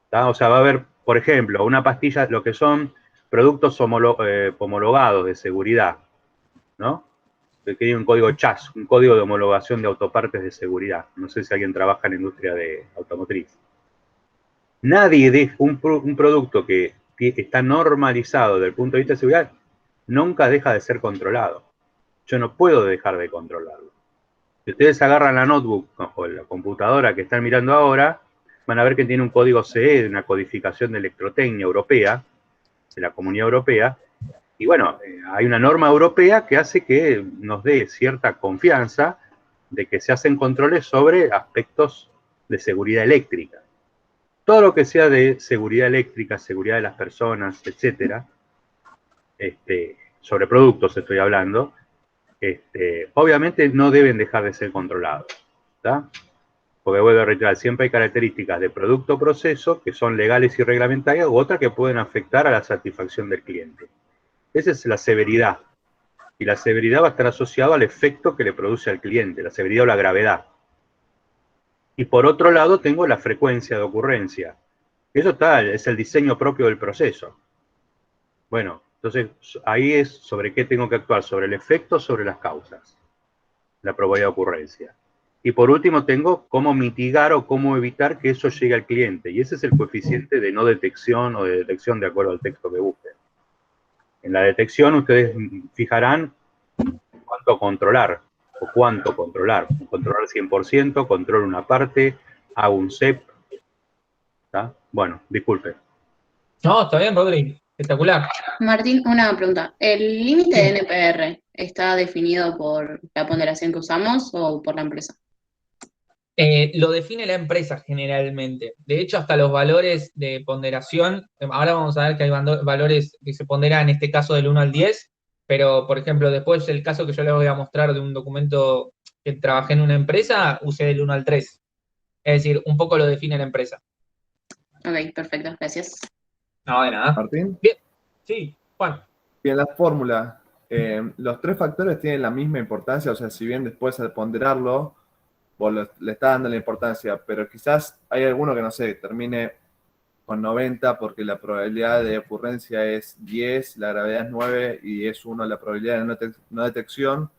¿Tá? O sea, va a haber, por ejemplo, una pastilla, lo que son productos homologados de seguridad, ¿no? Que tiene un código CHAS, un código de homologación de autopartes de seguridad. No sé si alguien trabaja en la industria de automotriz. Nadie deja un producto que está normalizado desde el punto de vista de seguridad, nunca deja de ser controlado. Yo no puedo dejar de controlarlo. Si ustedes agarran la notebook o la computadora que están mirando ahora, van a ver que tiene un código CE de una codificación de electrotecnia europea, de la Comunidad Europea, y bueno, hay una norma europea que hace que nos dé cierta confianza de que se hacen controles sobre aspectos de seguridad eléctrica. Todo lo que sea de seguridad eléctrica, seguridad de las personas, etcétera, sobre productos estoy hablando, obviamente no deben dejar de ser controlados, ¿tá? Porque vuelvo a reiterar, siempre hay características de producto o proceso que son legales y reglamentarias, u otras que pueden afectar a la satisfacción del cliente. Esa es la severidad. Y la severidad va a estar asociada al efecto que le produce al cliente, la severidad o la gravedad. Y por otro lado tengo la frecuencia de ocurrencia. Eso es el diseño propio del proceso. Bueno, entonces ahí es sobre qué tengo que actuar, sobre el efecto, sobre las causas, la probabilidad de ocurrencia. Y por último tengo cómo mitigar o cómo evitar que eso llegue al cliente. Y ese es el coeficiente de no detección o de detección de acuerdo al texto que busquen. En la detección ustedes fijarán cuánto controlar o cuánto controlar. Controlar 100%, controlo una parte, hago un CEP. ¿Tá? Bueno, disculpe. No, está bien, Rodri. Espectacular. Martín, una pregunta. ¿El límite de NPR está definido por la ponderación que usamos o por la empresa? Lo define la empresa generalmente. De hecho, hasta los valores de ponderación, ahora vamos a ver que hay valores que se ponderan en este caso del 1 al 10, pero por ejemplo, después el caso que yo les voy a mostrar de un documento que trabajé en una empresa, usé del 1 al 3. Es decir, un poco lo define la empresa. Ok, perfecto, gracias. No, de nada. Martín. Bien, sí, Juan. Bien, la fórmula. Los tres factores tienen la misma importancia, o sea, si bien después al ponderarlo, vos le estás dando la importancia, pero quizás hay alguno que, no sé, termine con 90 porque la probabilidad de ocurrencia es 10, la gravedad es 9 y es 1 la probabilidad de no detección,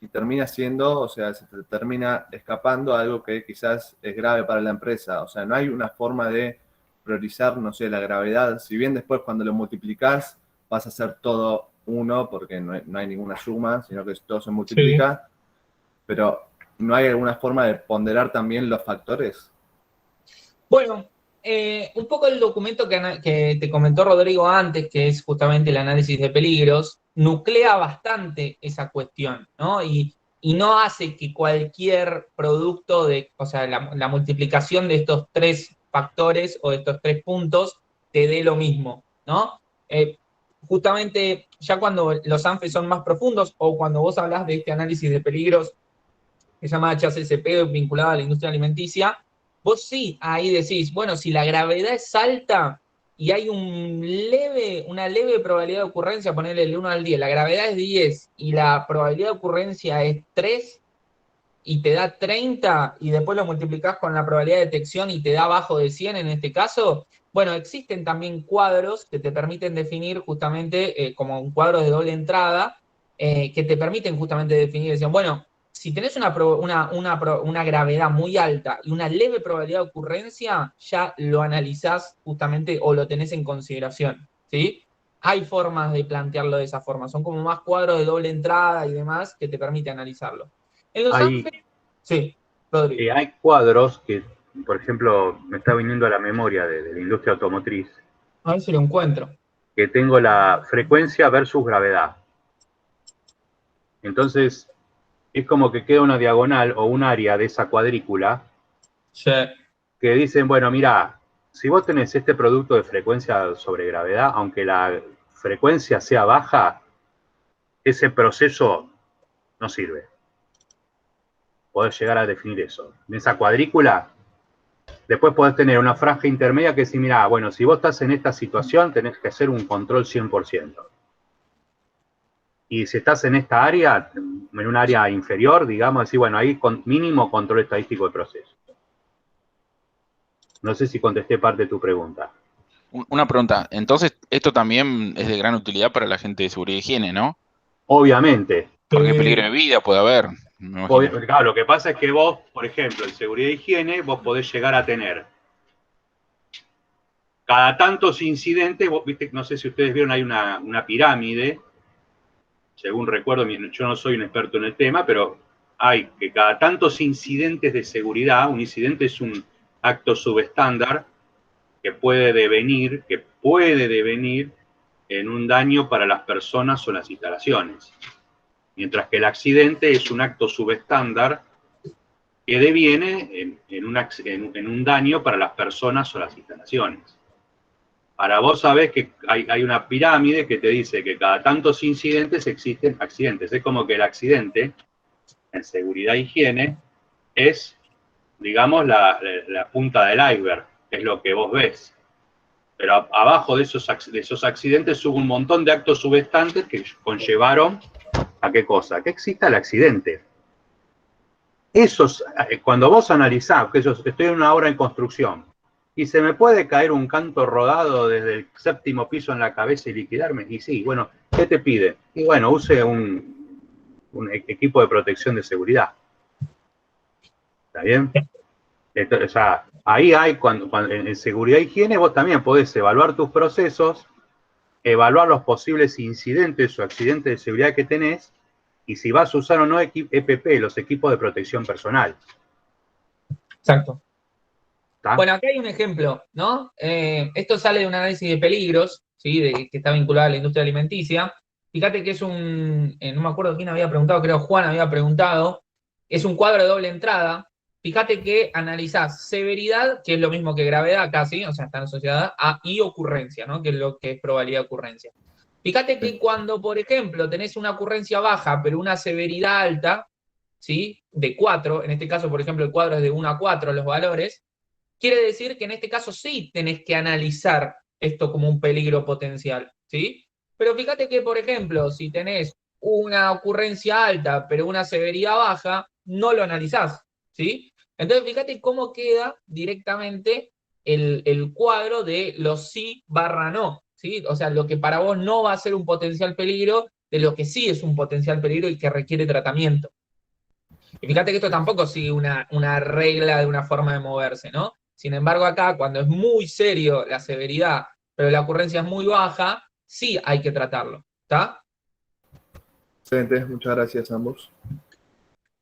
y termina siendo, o sea, se te termina escapando a algo que quizás es grave para la empresa. O sea, no hay una forma de priorizar, no sé, la gravedad. Si bien después cuando lo multiplicas vas a hacer todo 1 porque no hay ninguna suma, sino que todo se multiplica, pero ¿no hay alguna forma de ponderar también los factores? Bueno, un poco el documento que te comentó Rodrigo antes, que es justamente el análisis de peligros, nuclea bastante esa cuestión, ¿no? Y no hace que cualquier producto o sea, la multiplicación de estos tres factores o de estos tres puntos te dé lo mismo, ¿no? Justamente ya cuando los ANFES son más profundos o cuando vos hablas de este análisis de peligros que se llama HACCP vinculado a la industria alimenticia, vos sí ahí decís, bueno, si la gravedad es alta y hay una leve probabilidad de ocurrencia, ponerle el 1 al 10, la gravedad es 10 y la probabilidad de ocurrencia es 3 y te da 30 y después lo multiplicás con la probabilidad de detección y te da abajo de 100 en este caso, bueno, existen también cuadros que te permiten definir justamente como un cuadro de doble entrada que te permiten justamente definir, decir, bueno, si tenés una gravedad muy alta y una leve probabilidad de ocurrencia, ya lo analizás justamente o lo tenés en consideración, ¿sí? Hay formas de plantearlo de esa forma, son como más cuadros de doble entrada y demás que te permite analizarlo. En los ANFES, sí, Rodrigo. Hay cuadros que, por ejemplo, me está viniendo a la memoria de la industria automotriz. A ver si lo encuentro. Que tengo la frecuencia versus gravedad. Entonces, es como que queda una diagonal o un área de esa cuadrícula que dicen, bueno, mira, si vos tenés este producto de frecuencia sobre gravedad, aunque la frecuencia sea baja, ese proceso no sirve. Podés llegar a definir eso. En esa cuadrícula, después podés tener una franja intermedia que dice, mira, bueno, si vos estás en esta situación, tenés que hacer un control 100%. Y si estás en esta área, en un área inferior, digamos, decir, bueno, ahí con mínimo control estadístico del proceso. No sé si contesté parte de tu pregunta. Una pregunta, entonces esto también es de gran utilidad para la gente de seguridad y higiene, ¿no? Obviamente. Porque peligro de vida puede haber. Claro, lo que pasa es que vos, por ejemplo, en seguridad y higiene, vos podés llegar a tener cada tantos incidentes, vos viste, no sé si ustedes vieron, hay una pirámide, según recuerdo, yo no soy un experto en el tema, pero hay que cada tantos incidentes de seguridad, un incidente es un acto subestándar que puede devenir en un daño para las personas o las instalaciones. Mientras que el accidente es un acto subestándar que deviene en un daño para las personas o las instalaciones. Ahora vos sabés que hay una pirámide que te dice que cada tantos incidentes existen accidentes. Es como que el accidente en seguridad e higiene es, digamos, la punta del iceberg, es lo que vos ves. Pero abajo de esos accidentes hubo un montón de actos subestantes que conllevaron a qué cosa, que exista el accidente. Cuando vos analizás, que yo estoy en una obra en construcción, y se me puede caer un canto rodado desde el 7º piso en la cabeza y liquidarme, y sí, bueno, ¿qué te pide? Y bueno, use un equipo de protección de seguridad. ¿Está bien? Entonces, o sea, ahí hay, en seguridad e higiene, vos también podés evaluar tus procesos, evaluar los posibles incidentes o accidentes de seguridad que tenés, y si vas a usar o no EPP, los equipos de protección personal. Exacto. ¿Está? Bueno, acá hay un ejemplo, ¿no? Esto sale de un análisis de peligros, ¿sí? Que está vinculado a la industria alimenticia. Fíjate que es no me acuerdo quién había preguntado, creo Juan había preguntado, es un cuadro de doble entrada. Fíjate que analizás severidad, que es lo mismo que gravedad casi, o sea, está asociada y ocurrencia, ¿no? Que es lo que es probabilidad de ocurrencia. Fíjate que cuando, por ejemplo, tenés una ocurrencia baja, pero una severidad alta, ¿sí? De 4, en este caso, por ejemplo, el cuadro es de 1 a 4 los valores, quiere decir que en este caso sí tenés que analizar esto como un peligro potencial, ¿sí? Pero fíjate que, por ejemplo, si tenés una ocurrencia alta, pero una severidad baja, no lo analizás, ¿sí? Entonces, fíjate cómo queda directamente el cuadro de los sí barra no, ¿sí? O sea, lo que para vos no va a ser un potencial peligro, de lo que sí es un potencial peligro y que requiere tratamiento. Y fíjate que esto tampoco sigue una regla de una forma de moverse, ¿no? Sin embargo, acá, cuando es muy serio la severidad, pero la ocurrencia es muy baja, sí hay que tratarlo, ¿está? Excelente, muchas gracias a ambos.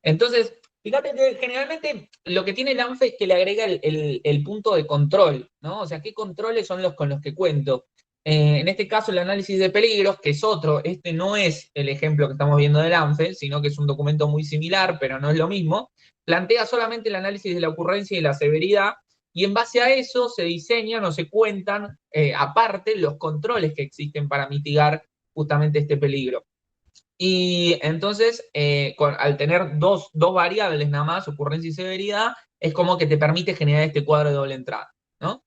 Entonces, fíjate que generalmente lo que tiene el ANFE es que le agrega el punto de control, ¿no? O sea, ¿qué controles son los con los que cuento? En este caso, el análisis de peligros, que es otro, este no es el ejemplo que estamos viendo del ANFE, sino que es un documento muy similar, pero no es lo mismo, plantea solamente el análisis de la ocurrencia y la severidad, y en base a eso se diseñan o se cuentan aparte los controles que existen para mitigar justamente este peligro. Y entonces, al tener dos variables nada más, ocurrencia y severidad, es como que te permite generar este cuadro de doble entrada, ¿no?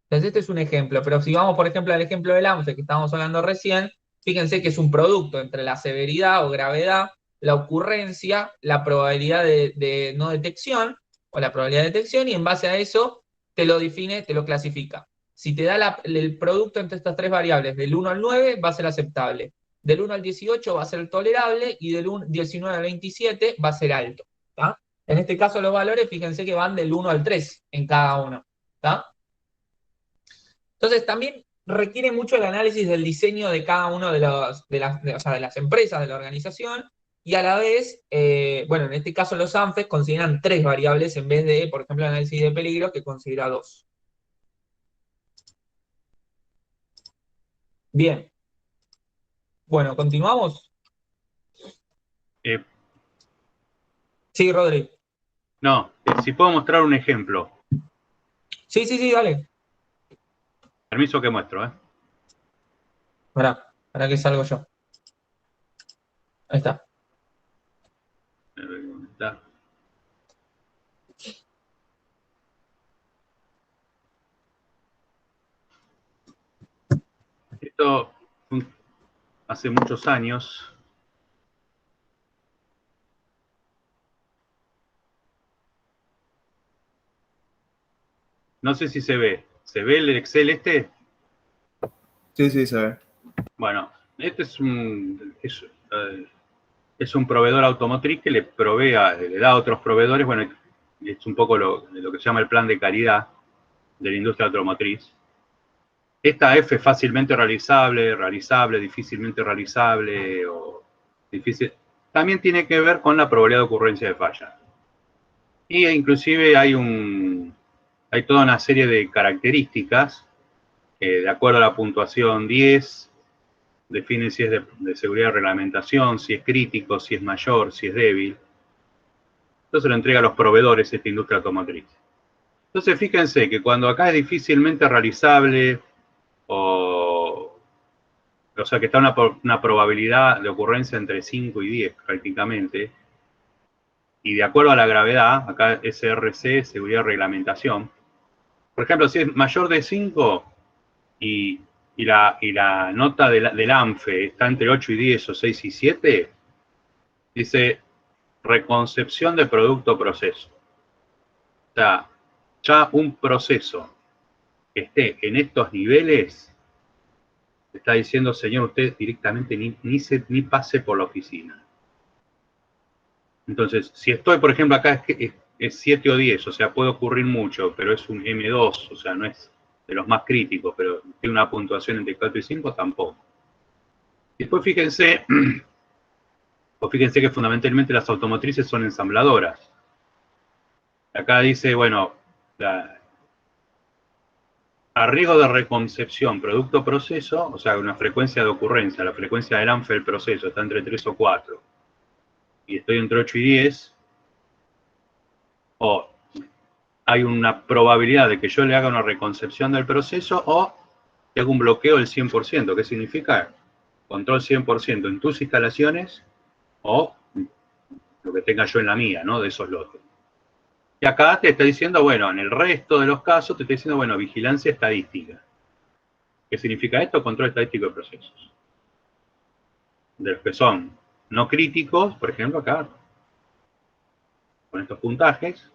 Entonces, este es un ejemplo, pero si vamos, por ejemplo, al ejemplo del ANFE que estábamos hablando recién, fíjense que es un producto entre la severidad o gravedad, la ocurrencia, la probabilidad de no detección, o la probabilidad de detección, y en base a eso te lo define, te lo clasifica. Si te da el producto entre estas tres variables, del 1 al 9, va a ser aceptable. Del 1 al 18 va a ser tolerable, y del 19 al 27 va a ser alto, ¿tá? En este caso los valores, fíjense que van del 1 al 3 en cada uno, ¿tá? Entonces, también requiere mucho el análisis del diseño de cada uno de las empresas, de la organización, y a la vez, bueno, en este caso los ANFES consideran 3 variables en vez de, por ejemplo, el análisis de peligro, que considera 2. Bien. Bueno, ¿continuamos? Sí, Rodri. No, si puedo mostrar un ejemplo. Sí, dale. Permiso que muestro, ¿eh? Para que salgo yo. Ahí está. Está. Esto hace muchos años. No sé si se ve. ¿Se ve el Excel este? Sí, sí, se ve. Bueno, este es un proveedor automotriz que le da a otros proveedores, bueno, es un poco lo que se llama el plan de calidad de la industria automotriz. Esta F es fácilmente realizable, difícilmente realizable, o difícil, también tiene que ver con la probabilidad de ocurrencia de falla. Y inclusive hay toda una serie de características que, de acuerdo a la puntuación 10, define si es de seguridad de reglamentación, si es crítico, si es mayor, si es débil. Esto se lo entrega a los proveedores esta industria automotriz. Entonces, fíjense que cuando acá es difícilmente realizable, o sea que está una probabilidad de ocurrencia entre 5 y 10 prácticamente, y de acuerdo a la gravedad, acá SRC, seguridad y reglamentación, por ejemplo, si es mayor de 5 y la nota del ANFE está entre 8 y 10 o 6 y 7, dice reconcepción de producto o proceso. O sea, ya un proceso que esté en estos niveles, está diciendo, señor, usted directamente ni pase por la oficina. Entonces, si estoy, por ejemplo, acá es 7 o 10, o sea, puede ocurrir mucho, pero es un M2, o sea, no es de los más críticos, pero tiene una puntuación entre 4 y 5, tampoco. Después fíjense que fundamentalmente las automotrices son ensambladoras. Acá dice, bueno, a riesgo de reconcepción producto-proceso, o sea, una frecuencia de ocurrencia, la frecuencia del ANFE del proceso está entre 3 o 4, y estoy entre 8 y 10, o hay una probabilidad de que yo le haga una reconcepción del proceso o que haga un bloqueo del 100%. ¿Qué significa? Control 100% en tus instalaciones o lo que tenga yo en la mía, ¿no? De esos lotes. Y acá te está diciendo, bueno, en el resto de los casos te está diciendo, bueno, vigilancia estadística. ¿Qué significa esto? Control estadístico de procesos. De los que son no críticos, por ejemplo, acá, con estos puntajes.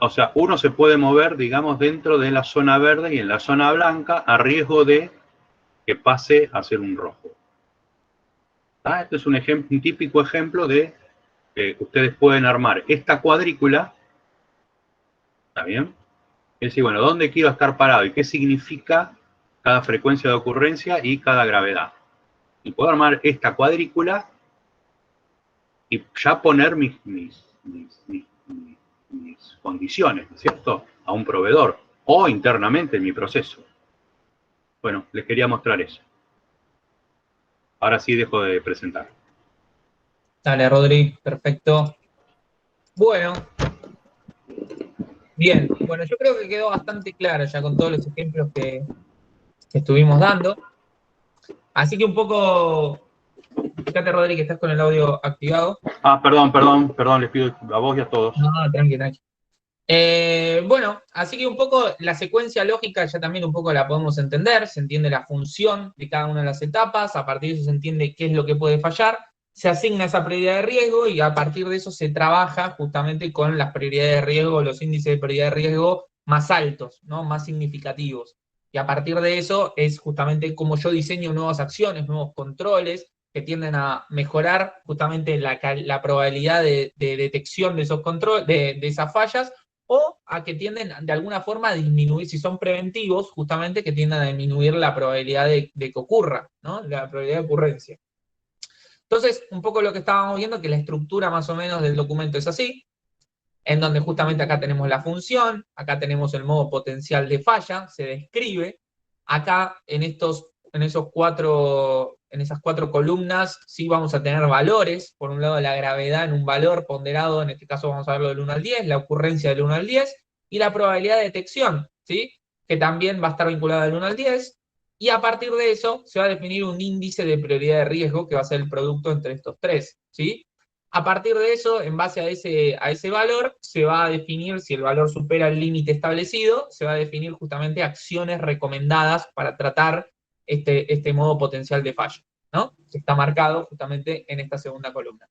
O sea, uno se puede mover, digamos, dentro de la zona verde y en la zona blanca a riesgo de que pase a ser un rojo. ¿Ah? Este es un típico ejemplo de que ustedes pueden armar esta cuadrícula, ¿está bien? Es decir, bueno, ¿dónde quiero estar parado? ¿Y qué significa cada frecuencia de ocurrencia y cada gravedad? Y puedo armar esta cuadrícula y ya poner mis condiciones, ¿no es cierto?, a un proveedor o internamente en mi proceso. Bueno, les quería mostrar eso. Ahora sí dejo de presentar. Dale, Rodri, perfecto. Bueno, bien. Bueno, yo creo que quedó bastante claro ya con todos los ejemplos que estuvimos dando. Así que un poco, fíjate, Rodri, que estás con el audio activado. Ah, perdón, les pido a vos y a todos. No, tranqui. Bueno, así que un poco la secuencia lógica ya también un poco la podemos entender, se entiende la función de cada una de las etapas, a partir de eso se entiende qué es lo que puede fallar, se asigna esa prioridad de riesgo y a partir de eso se trabaja justamente con las prioridades de riesgo, los índices de prioridad de riesgo más altos, ¿no? Más significativos. Y a partir de eso es justamente como yo diseño nuevas acciones, nuevos controles que tienden a mejorar justamente la probabilidad de detección de esos controles, de esas fallas, o a que tienden de alguna forma a disminuir, si son preventivos, justamente que tienden a disminuir la probabilidad de que ocurra, ¿no? La probabilidad de ocurrencia. Entonces, un poco lo que estábamos viendo, que la estructura más o menos del documento es así, en donde justamente acá tenemos la función, acá tenemos el modo potencial de falla, se describe, acá en esas cuatro columnas sí vamos a tener valores, por un lado la gravedad en un valor ponderado, en este caso vamos a verlo del 1 al 10, la ocurrencia del 1 al 10, y la probabilidad de detección, ¿sí? Que también va a estar vinculada del 1 al 10, y a partir de eso se va a definir un índice de prioridad de riesgo que va a ser el producto entre estos tres, ¿sí? A partir de eso, en base a ese valor, se va a definir, si el valor supera el límite establecido, se va a definir justamente acciones recomendadas para tratar este modo potencial de fallo, ¿no? Que está marcado justamente en esta segunda columna.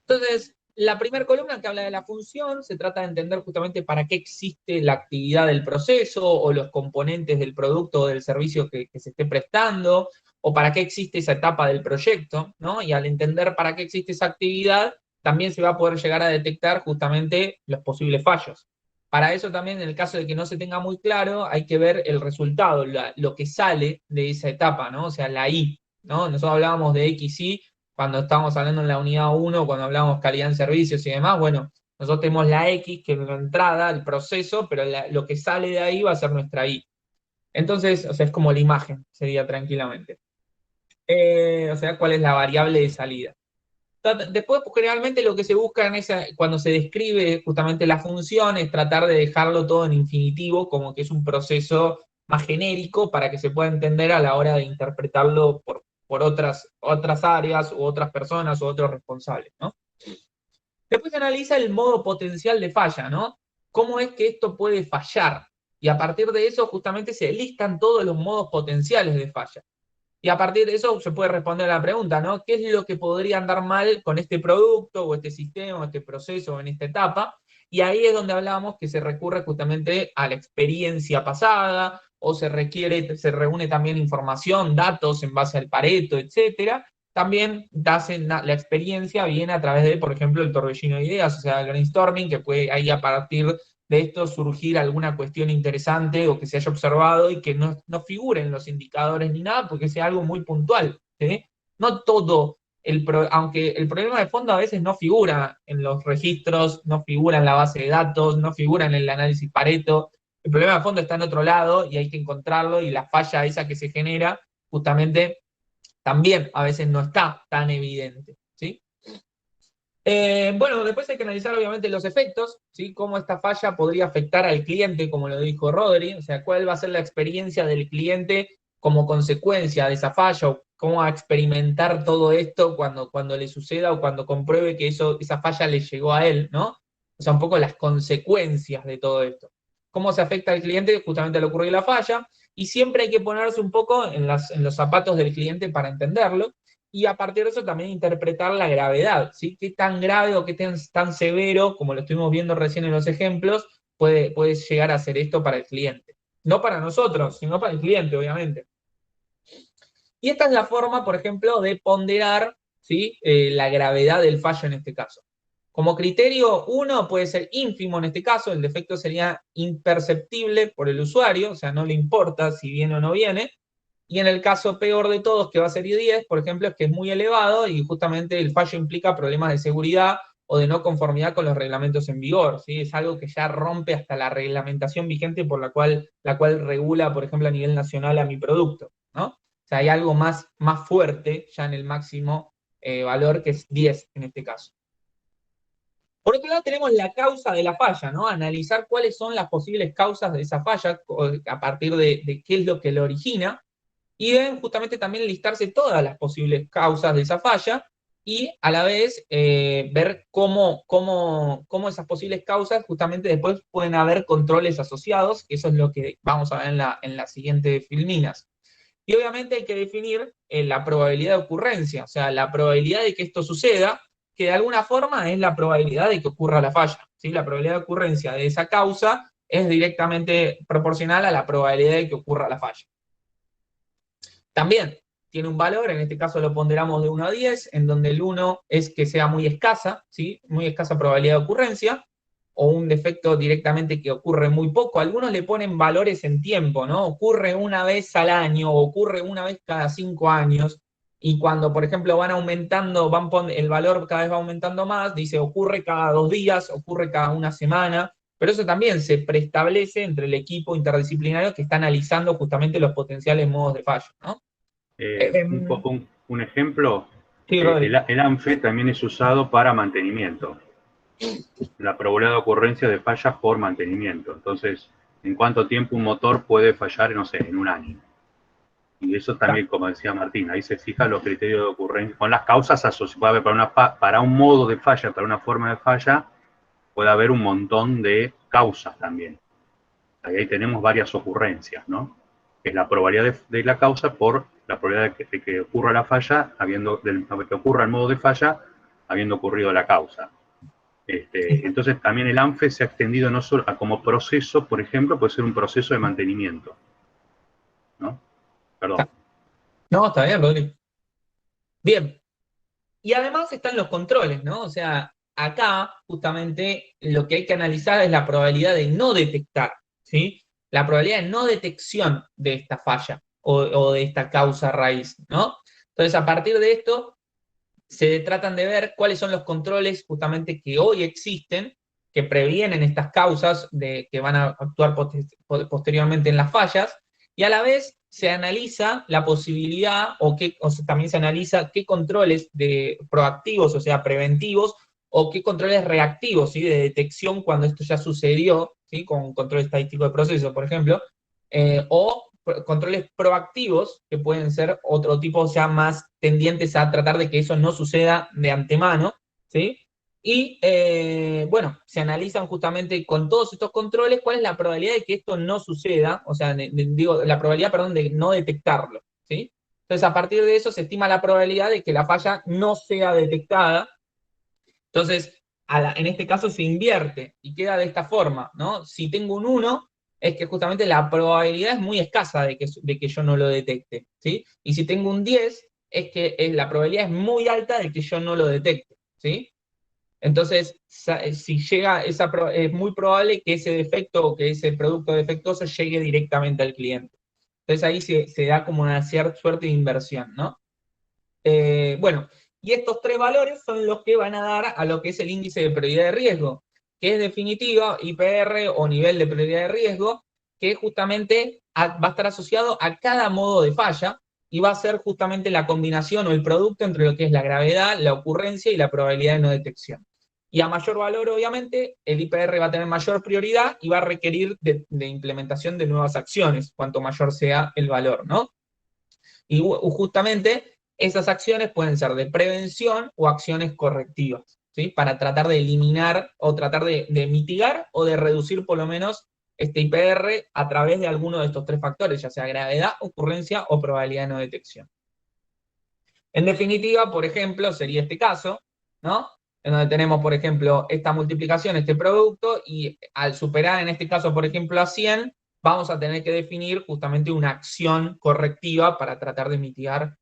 Entonces, la primera columna que habla de la función, se trata de entender justamente para qué existe la actividad del proceso o los componentes del producto o del servicio que se esté prestando, o para qué existe esa etapa del proyecto, ¿no? Y al entender para qué existe esa actividad, también se va a poder llegar a detectar justamente los posibles fallos. Para eso también, en el caso de que no se tenga muy claro, hay que ver el resultado, lo que sale de esa etapa, ¿no? O sea, la I, ¿no? Nosotros hablábamos de XY cuando estábamos hablando en la unidad 1, cuando hablábamos calidad en servicios y demás. Bueno, nosotros tenemos la X, que es la entrada, el proceso, pero lo que sale de ahí va a ser nuestra Y. Entonces, o sea, es como la imagen, sería tranquilamente. O sea, ¿cuál es la variable de salida? Después, pues, generalmente lo que se busca cuando se describe justamente la función es tratar de dejarlo todo en infinitivo, como que es un proceso más genérico para que se pueda entender a la hora de interpretarlo por otras áreas u otras personas u otros responsables, ¿no? Después se analiza el modo potencial de falla, ¿no? ¿Cómo es que esto puede fallar? Y a partir de eso justamente se listan todos los modos potenciales de falla. Y a partir de eso se puede responder a la pregunta, ¿no? ¿Qué es lo que podría andar mal con este producto, o este sistema, o este proceso, o en esta etapa? Y ahí es donde hablábamos que se recurre justamente a la experiencia pasada, o se reúne también información, datos en base al Pareto, etcétera. También la experiencia viene a través de, por ejemplo, el torbellino de ideas, o sea, el brainstorming, que puede ahí a partir de esto surgir alguna cuestión interesante o que se haya observado y que no figure en los indicadores ni nada, porque sea algo muy puntual, ¿sí? No todo, aunque el problema de fondo a veces no figura en los registros, no figura en la base de datos, no figura en el análisis Pareto, el problema de fondo está en otro lado y hay que encontrarlo, y la falla esa que se genera justamente también a veces no está tan evidente, ¿sí? Bueno, después hay que analizar obviamente los efectos, ¿sí? Cómo esta falla podría afectar al cliente, como lo dijo Rodri, o sea, cuál va a ser la experiencia del cliente como consecuencia de esa falla, o cómo va a experimentar todo esto cuando le suceda o cuando compruebe que esa falla le llegó a él, ¿no? O sea, un poco las consecuencias de todo esto. ¿Cómo se afecta al cliente justamente al ocurrir la falla? Y siempre hay que ponerse un poco en los zapatos del cliente para entenderlo, y a partir de eso también interpretar la gravedad, ¿sí? ¿Qué tan grave o qué tan severo, como lo estuvimos viendo recién en los ejemplos, puede llegar a ser esto para el cliente? No para nosotros, sino para el cliente, obviamente. Y esta es la forma, por ejemplo, de ponderar, ¿sí? La gravedad del fallo en este caso. Como criterio 1 puede ser ínfimo en este caso, el defecto sería imperceptible por el usuario, o sea, no le importa si viene o no viene. Y en el caso peor de todos, que va a ser I10, por ejemplo, es que es muy elevado y justamente el fallo implica problemas de seguridad o de no conformidad con los reglamentos en vigor, ¿sí? Es algo que ya rompe hasta la reglamentación vigente por la cual regula, por ejemplo, a nivel nacional a mi producto, ¿no? O sea, hay algo más fuerte ya en el máximo valor, que es 10 en este caso. Por otro lado, tenemos la causa de la falla, ¿no? Analizar cuáles son las posibles causas de esa falla, a partir de qué es lo que lo origina, y deben justamente también listarse todas las posibles causas de esa falla, y a la vez ver cómo esas posibles causas justamente después pueden haber controles asociados, que eso es lo que vamos a ver en las siguientes filminas. Y obviamente hay que definir la probabilidad de ocurrencia, o sea, la probabilidad de que esto suceda, que de alguna forma es la probabilidad de que ocurra la falla, ¿sí? La probabilidad de ocurrencia de esa causa es directamente proporcional a la probabilidad de que ocurra la falla. También tiene un valor, en este caso lo ponderamos de 1 a 10, en donde el 1 es que sea muy escasa, ¿sí? Muy escasa probabilidad de ocurrencia, o un defecto directamente que ocurre muy poco. Algunos le ponen valores en tiempo, ¿no? Ocurre una vez al año, o ocurre una vez cada 5 años, y cuando, por ejemplo, van aumentando, el valor cada vez va aumentando más, dice ocurre cada 2 días, ocurre cada 1 semana, pero eso también se preestablece entre el equipo interdisciplinario que está analizando justamente los potenciales modos de fallo, ¿no? Un ejemplo, sí, el ANFE también es usado para mantenimiento. La probabilidad de ocurrencia de fallas por mantenimiento. Entonces, ¿en cuánto tiempo un motor puede fallar, no sé, en un año? Y eso también, como decía Martín, ahí se fijan los criterios de ocurrencia, con las causas asociadas. Puede haber para un modo de falla, para una forma de falla, puede haber un montón de causas también. Ahí tenemos varias ocurrencias, ¿no? Es la probabilidad de la causa por la probabilidad de que ocurra la falla, que ocurra el modo de falla, habiendo ocurrido la causa. Entonces también el ANFE se ha extendido no solo como proceso, por ejemplo, puede ser un proceso de mantenimiento, ¿no? Perdón. No, está bien, Rodrigo. Bien. Y además están los controles, ¿no? O sea, acá justamente lo que hay que analizar es la probabilidad de no detectar, ¿sí? La probabilidad de no detección de esta falla o de esta causa raíz, ¿no? Entonces, a partir de esto, se tratan de ver cuáles son los controles justamente que hoy existen, que previenen estas causas que van a actuar posteriormente en las fallas, y a la vez se analiza la posibilidad, también se analiza qué controles proactivos, o sea, preventivos, o qué controles reactivos, ¿sí? De detección cuando esto ya sucedió, ¿sí? Con control estadístico de proceso, por ejemplo, o controles proactivos, que pueden ser otro tipo ya más tendientes a tratar de que eso no suceda de antemano, ¿sí? Y, bueno, se analizan justamente con todos estos controles cuál es la probabilidad de que esto no suceda, o sea, la probabilidad, perdón, de no detectarlo, ¿sí? Entonces, a partir de eso se estima la probabilidad de que la falla no sea detectada. Entonces, en este caso se invierte y queda de esta forma, ¿no? Si tengo un 1, es que justamente la probabilidad es muy escasa de que yo no lo detecte, ¿sí? Y si tengo un 10, es que la probabilidad es muy alta de que yo no lo detecte, ¿sí? Entonces, si llega es muy probable que ese defecto o que ese producto defectuoso llegue directamente al cliente. Entonces ahí se da como una cierta suerte de inversión, ¿no? Bueno, y estos 3 valores son los que van a dar a lo que es el índice de prioridad de riesgo, que es definitiva, IPR o nivel de prioridad de riesgo, que justamente va a estar asociado a cada modo de falla y va a ser justamente la combinación o el producto entre lo que es la gravedad, la ocurrencia y la probabilidad de no detección. Y a mayor valor, obviamente, el IPR va a tener mayor prioridad y va a requerir de implementación de nuevas acciones, cuanto mayor sea el valor, ¿no? Y justamente esas acciones pueden ser de prevención o acciones correctivas, ¿sí? Para tratar de eliminar o tratar de mitigar o de reducir por lo menos este IPR a través de alguno de estos 3 factores, ya sea gravedad, ocurrencia o probabilidad de no detección. En definitiva, por ejemplo, sería este caso, ¿no? En donde tenemos, por ejemplo, esta multiplicación, este producto, y al superar en este caso, por ejemplo, a 100, vamos a tener que definir justamente una acción correctiva para tratar de mitigar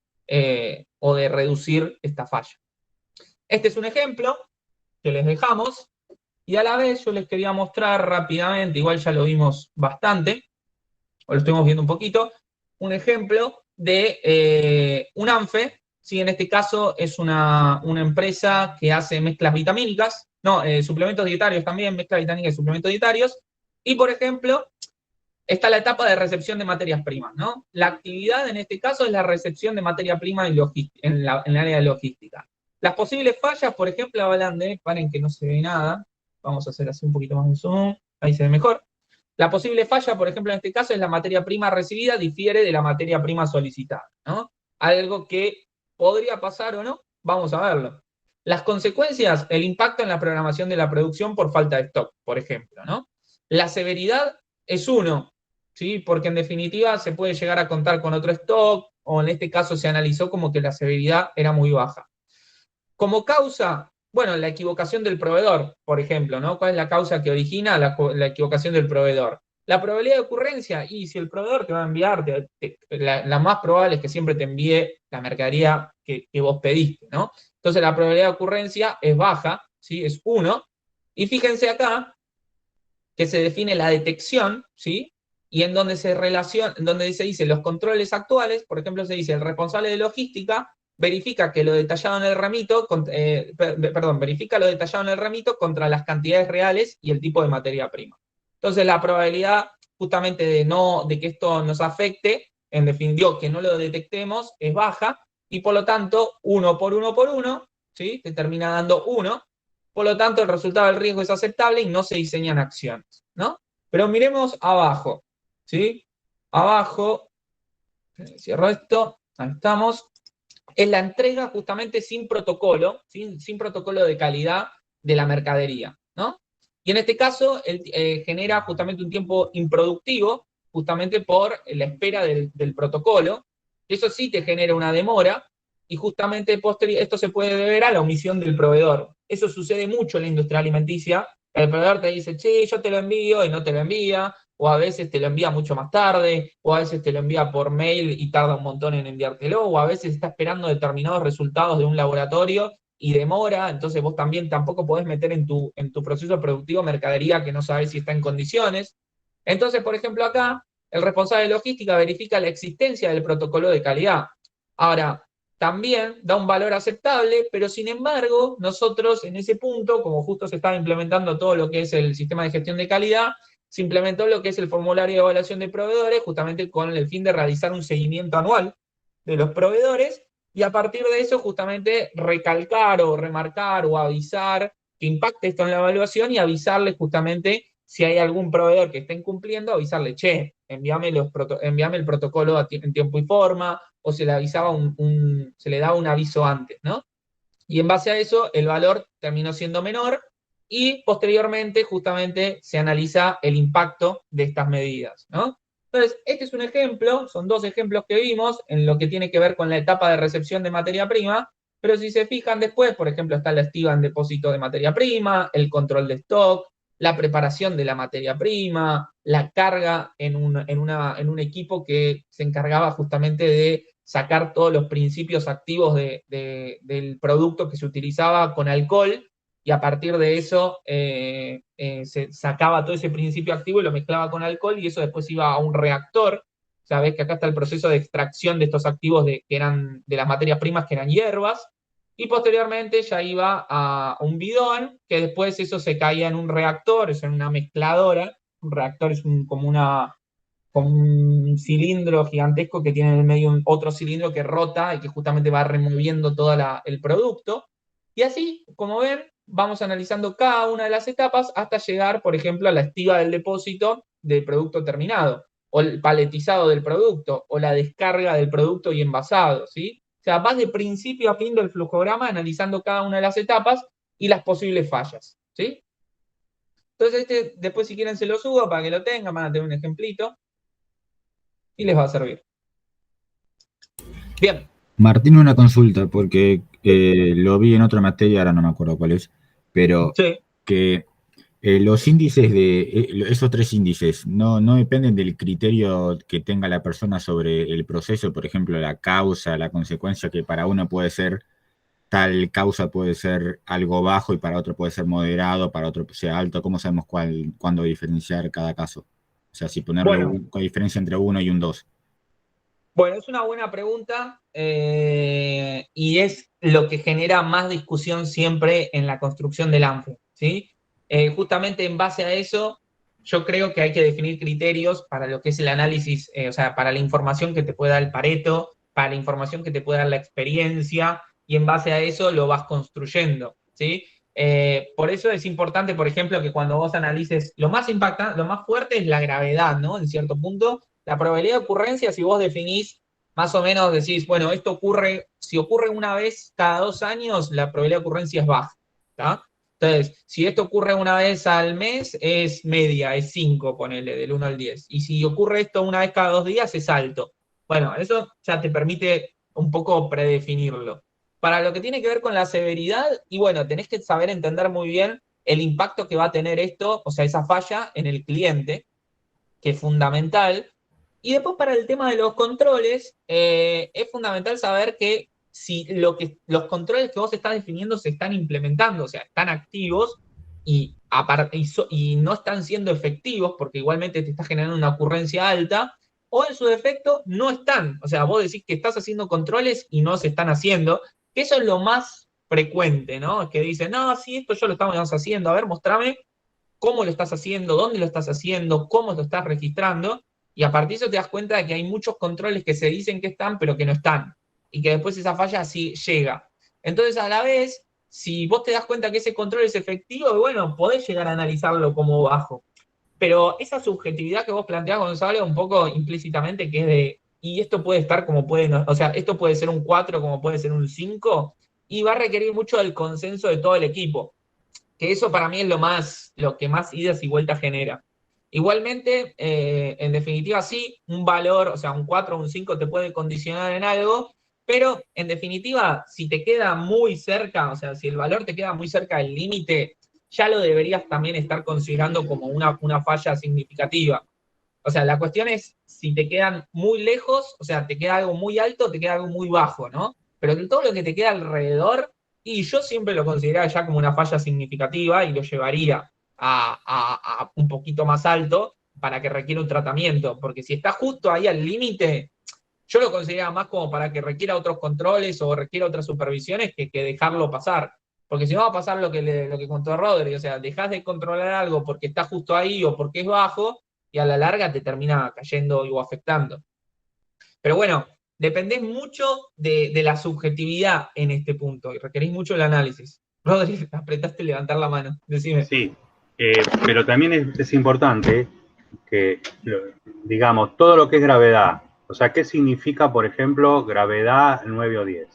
o de reducir esta falla. Este es un ejemplo que les dejamos, y a la vez yo les quería mostrar rápidamente, igual ya lo vimos bastante, o lo estuvimos viendo un poquito, un ejemplo de un ANFE, ¿sí? En este caso es una empresa que hace mezclas vitamínicas, suplementos dietarios también, mezclas vitamínicas y suplementos dietarios, y por ejemplo, está la etapa de recepción de materias primas, ¿no? La actividad en este caso es la recepción de materia prima en el área de logística. Las posibles fallas, por ejemplo, hablan de, paren que no se ve nada, vamos a hacer así un poquito más de zoom, ahí se ve mejor. La posible falla, por ejemplo, en este caso, es la materia prima recibida difiere de la materia prima solicitada, ¿no? Algo que podría pasar o no, vamos a verlo. Las consecuencias, el impacto en la programación de la producción por falta de stock, por ejemplo, ¿no? La severidad es 1, ¿sí? Porque en definitiva se puede llegar a contar con otro stock, o en este caso se analizó como que la severidad era muy baja. Como causa, bueno, la equivocación del proveedor, por ejemplo, ¿no? ¿Cuál es la causa que origina la equivocación del proveedor? La probabilidad de ocurrencia, y si el proveedor te va a enviar, la más probable es que siempre te envíe la mercadería que vos pediste, ¿no? Entonces la probabilidad de ocurrencia es baja, ¿sí? Es 1. Y fíjense acá que se define la detección, ¿sí? Y en donde se dice los controles actuales, por ejemplo, se dice el responsable de logística verifica que lo detallado en el remito, verifica lo detallado en el remito contra las cantidades reales y el tipo de materia prima. Entonces la probabilidad justamente de que esto nos afecte, en definitiva, que no lo detectemos, es baja, y por lo tanto, 1 por 1 por 1, ¿sí? Te termina dando 1, por lo tanto el resultado del riesgo es aceptable y no se diseñan acciones, ¿no? Pero miremos abajo, ¿sí? Abajo, cierro esto, ahí estamos, es la entrega justamente sin protocolo, sin protocolo de calidad de la mercadería, ¿no? Y en este caso genera justamente un tiempo improductivo, justamente por la espera del protocolo. Eso sí te genera una demora, y justamente esto se puede deber a la omisión del proveedor. Eso sucede mucho en la industria alimenticia. El proveedor te dice, che, yo te lo envío, y no te lo envía, o a veces te lo envía mucho más tarde, o a veces te lo envía por mail y tarda un montón en enviártelo, o a veces está esperando determinados resultados de un laboratorio y demora, entonces vos también tampoco podés meter en tu proceso productivo mercadería que no sabés si está en condiciones. Entonces, por ejemplo, acá, el responsable de logística verifica la existencia del protocolo de calidad. Ahora, también da un valor aceptable, pero sin embargo, nosotros en ese punto, como justo se estaba implementando todo lo que es el sistema de gestión de calidad, se implementó lo que es el formulario de evaluación de proveedores, justamente con el fin de realizar un seguimiento anual de los proveedores, y a partir de eso justamente recalcar o remarcar o avisar que impacte esto en la evaluación y avisarle justamente si hay algún proveedor que esté incumpliendo, avisarle, che, envíame el protocolo en tiempo y forma, o se le avisaba se le daba un aviso antes, ¿no? Y en base a eso, el valor terminó siendo menor, y posteriormente justamente se analiza el impacto de estas medidas, ¿no? Entonces, este es un ejemplo, son 2 ejemplos que vimos en lo que tiene que ver con la etapa de recepción de materia prima, pero si se fijan después, por ejemplo, está la estiva en depósito de materia prima, el control de stock, la preparación de la materia prima, la carga en un equipo que se encargaba justamente de sacar todos los principios activos del producto que se utilizaba con alcohol, y a partir de eso se sacaba todo ese principio activo y lo mezclaba con alcohol, y eso después iba a un reactor. Sabés que acá está el proceso de extracción de estos activos que eran de las materias primas, que eran hierbas, y posteriormente ya iba a un bidón, que después eso se caía en un reactor, es en una mezcladora. Un reactor es como un cilindro gigantesco que tiene en el medio otro cilindro que rota y que justamente va removiendo todo el producto. Y así, como ven, vamos analizando cada una de las etapas hasta llegar, por ejemplo, a la estiva del depósito del producto terminado, o el paletizado del producto, o la descarga del producto y envasado, ¿sí? O sea, vas de principio a fin del flujograma analizando cada una de las etapas y las posibles fallas, ¿sí? Entonces después si quieren se lo subo para que lo tengan, van a tener un ejemplito y les va a servir. Bien. Martín, una consulta, porque lo vi en otra materia, ahora no me acuerdo cuál es, pero Sí. que los índices esos 3 índices no dependen del criterio que tenga la persona sobre el proceso, por ejemplo, la causa, la consecuencia, que para uno puede ser tal causa, puede ser algo bajo y para otro puede ser moderado, para otro sea alto. ¿Cómo sabemos cuándo diferenciar cada caso? O sea, si ponerle una diferencia entre 1 y un 2. Bueno, es una buena pregunta y es lo que genera más discusión siempre en la construcción del ANFE, ¿sí? Justamente en base a eso, yo creo que hay que definir criterios para lo que es el análisis, o sea, para la información que te puede dar el Pareto, para la información que te puede dar la experiencia, y en base a eso lo vas construyendo, ¿sí? Por eso es importante, por ejemplo, que cuando vos analices, lo más impactante, lo más fuerte es la gravedad, ¿no? En cierto punto. La probabilidad de ocurrencia, si vos definís, más o menos decís, bueno, esto ocurre, si ocurre una vez cada 2 años, la probabilidad de ocurrencia es baja, ¿tá? Entonces, si esto ocurre una vez al mes, es media, es 5, ponele, del 1 al 10. Y si ocurre esto una vez cada 2 días, es alto. Bueno, eso ya te permite un poco predefinirlo. Para lo que tiene que ver con la severidad, y bueno, tenés que saber entender muy bien el impacto que va a tener esto, o sea, esa falla en el cliente, que es fundamental. Y después para el tema de los controles, es fundamental saber que si los controles que vos estás definiendo se están implementando, o sea, están activos y no están siendo efectivos, porque igualmente te está generando una ocurrencia alta, o en su defecto no están. O sea, vos decís que estás haciendo controles y no se están haciendo, que eso es lo más frecuente, ¿no? Es que dicen, no, sí, esto ya lo estamos haciendo, a ver, mostrame cómo lo estás haciendo, dónde lo estás haciendo, cómo lo estás registrando, y a partir de eso te das cuenta de que hay muchos controles que se dicen que están, pero que no están, y que después esa falla sí llega. Entonces, a la vez, si vos te das cuenta que ese control es efectivo, bueno, podés llegar a analizarlo como bajo. Pero esa subjetividad que vos planteás, Gonzalo, un poco implícitamente, que es de, y esto puede estar como puede, no, o sea, esto puede ser un 4 como puede ser un 5, y va a requerir mucho del consenso de todo el equipo, que eso para mí es lo que más idas y vueltas genera. Igualmente, en definitiva, sí, un valor, o sea, un 4 o un 5 te puede condicionar en algo, pero en definitiva, si te queda muy cerca, o sea, si el valor te queda muy cerca del límite, ya lo deberías también estar considerando como una falla significativa. O sea, la cuestión es si te quedan muy lejos, o sea, te queda algo muy alto, te queda algo muy bajo, ¿no? Pero todo lo que te queda alrededor, y yo siempre lo consideraría ya como una falla significativa y lo llevaría a un poquito más alto para que requiera un tratamiento, porque si está justo ahí al límite, yo lo consideraría más como para que requiera otros controles o requiera otras supervisiones que dejarlo pasar. Porque si no va a pasar lo que contó Rodri, o sea, dejás de controlar algo porque está justo ahí o porque es bajo, y a la larga te termina cayendo o afectando. Pero bueno, dependés mucho de la subjetividad en este punto, y requerís mucho el análisis. Rodri, apretaste levantar la mano, decime. Sí, pero también es importante que, digamos, todo lo que es gravedad, o sea, ¿qué significa, por ejemplo, gravedad 9 o 10?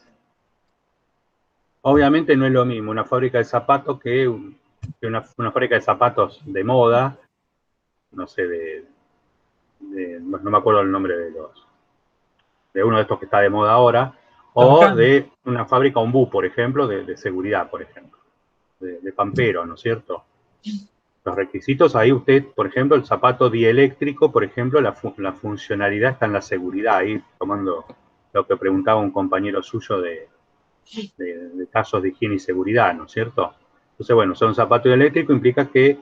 Obviamente no es lo mismo una fábrica de zapatos que una fábrica de zapatos de moda, no sé, no me acuerdo el nombre de uno de estos que está de moda ahora, o de una fábrica Ombú, por ejemplo, de seguridad, por ejemplo, de Pampero, ¿no es cierto? Los requisitos, ahí usted, por ejemplo, el zapato dieléctrico, por ejemplo, la funcionalidad está en la seguridad, ahí tomando lo que preguntaba un compañero suyo de casos de higiene y seguridad, ¿no es cierto? Entonces, bueno, ser un zapato dieléctrico implica que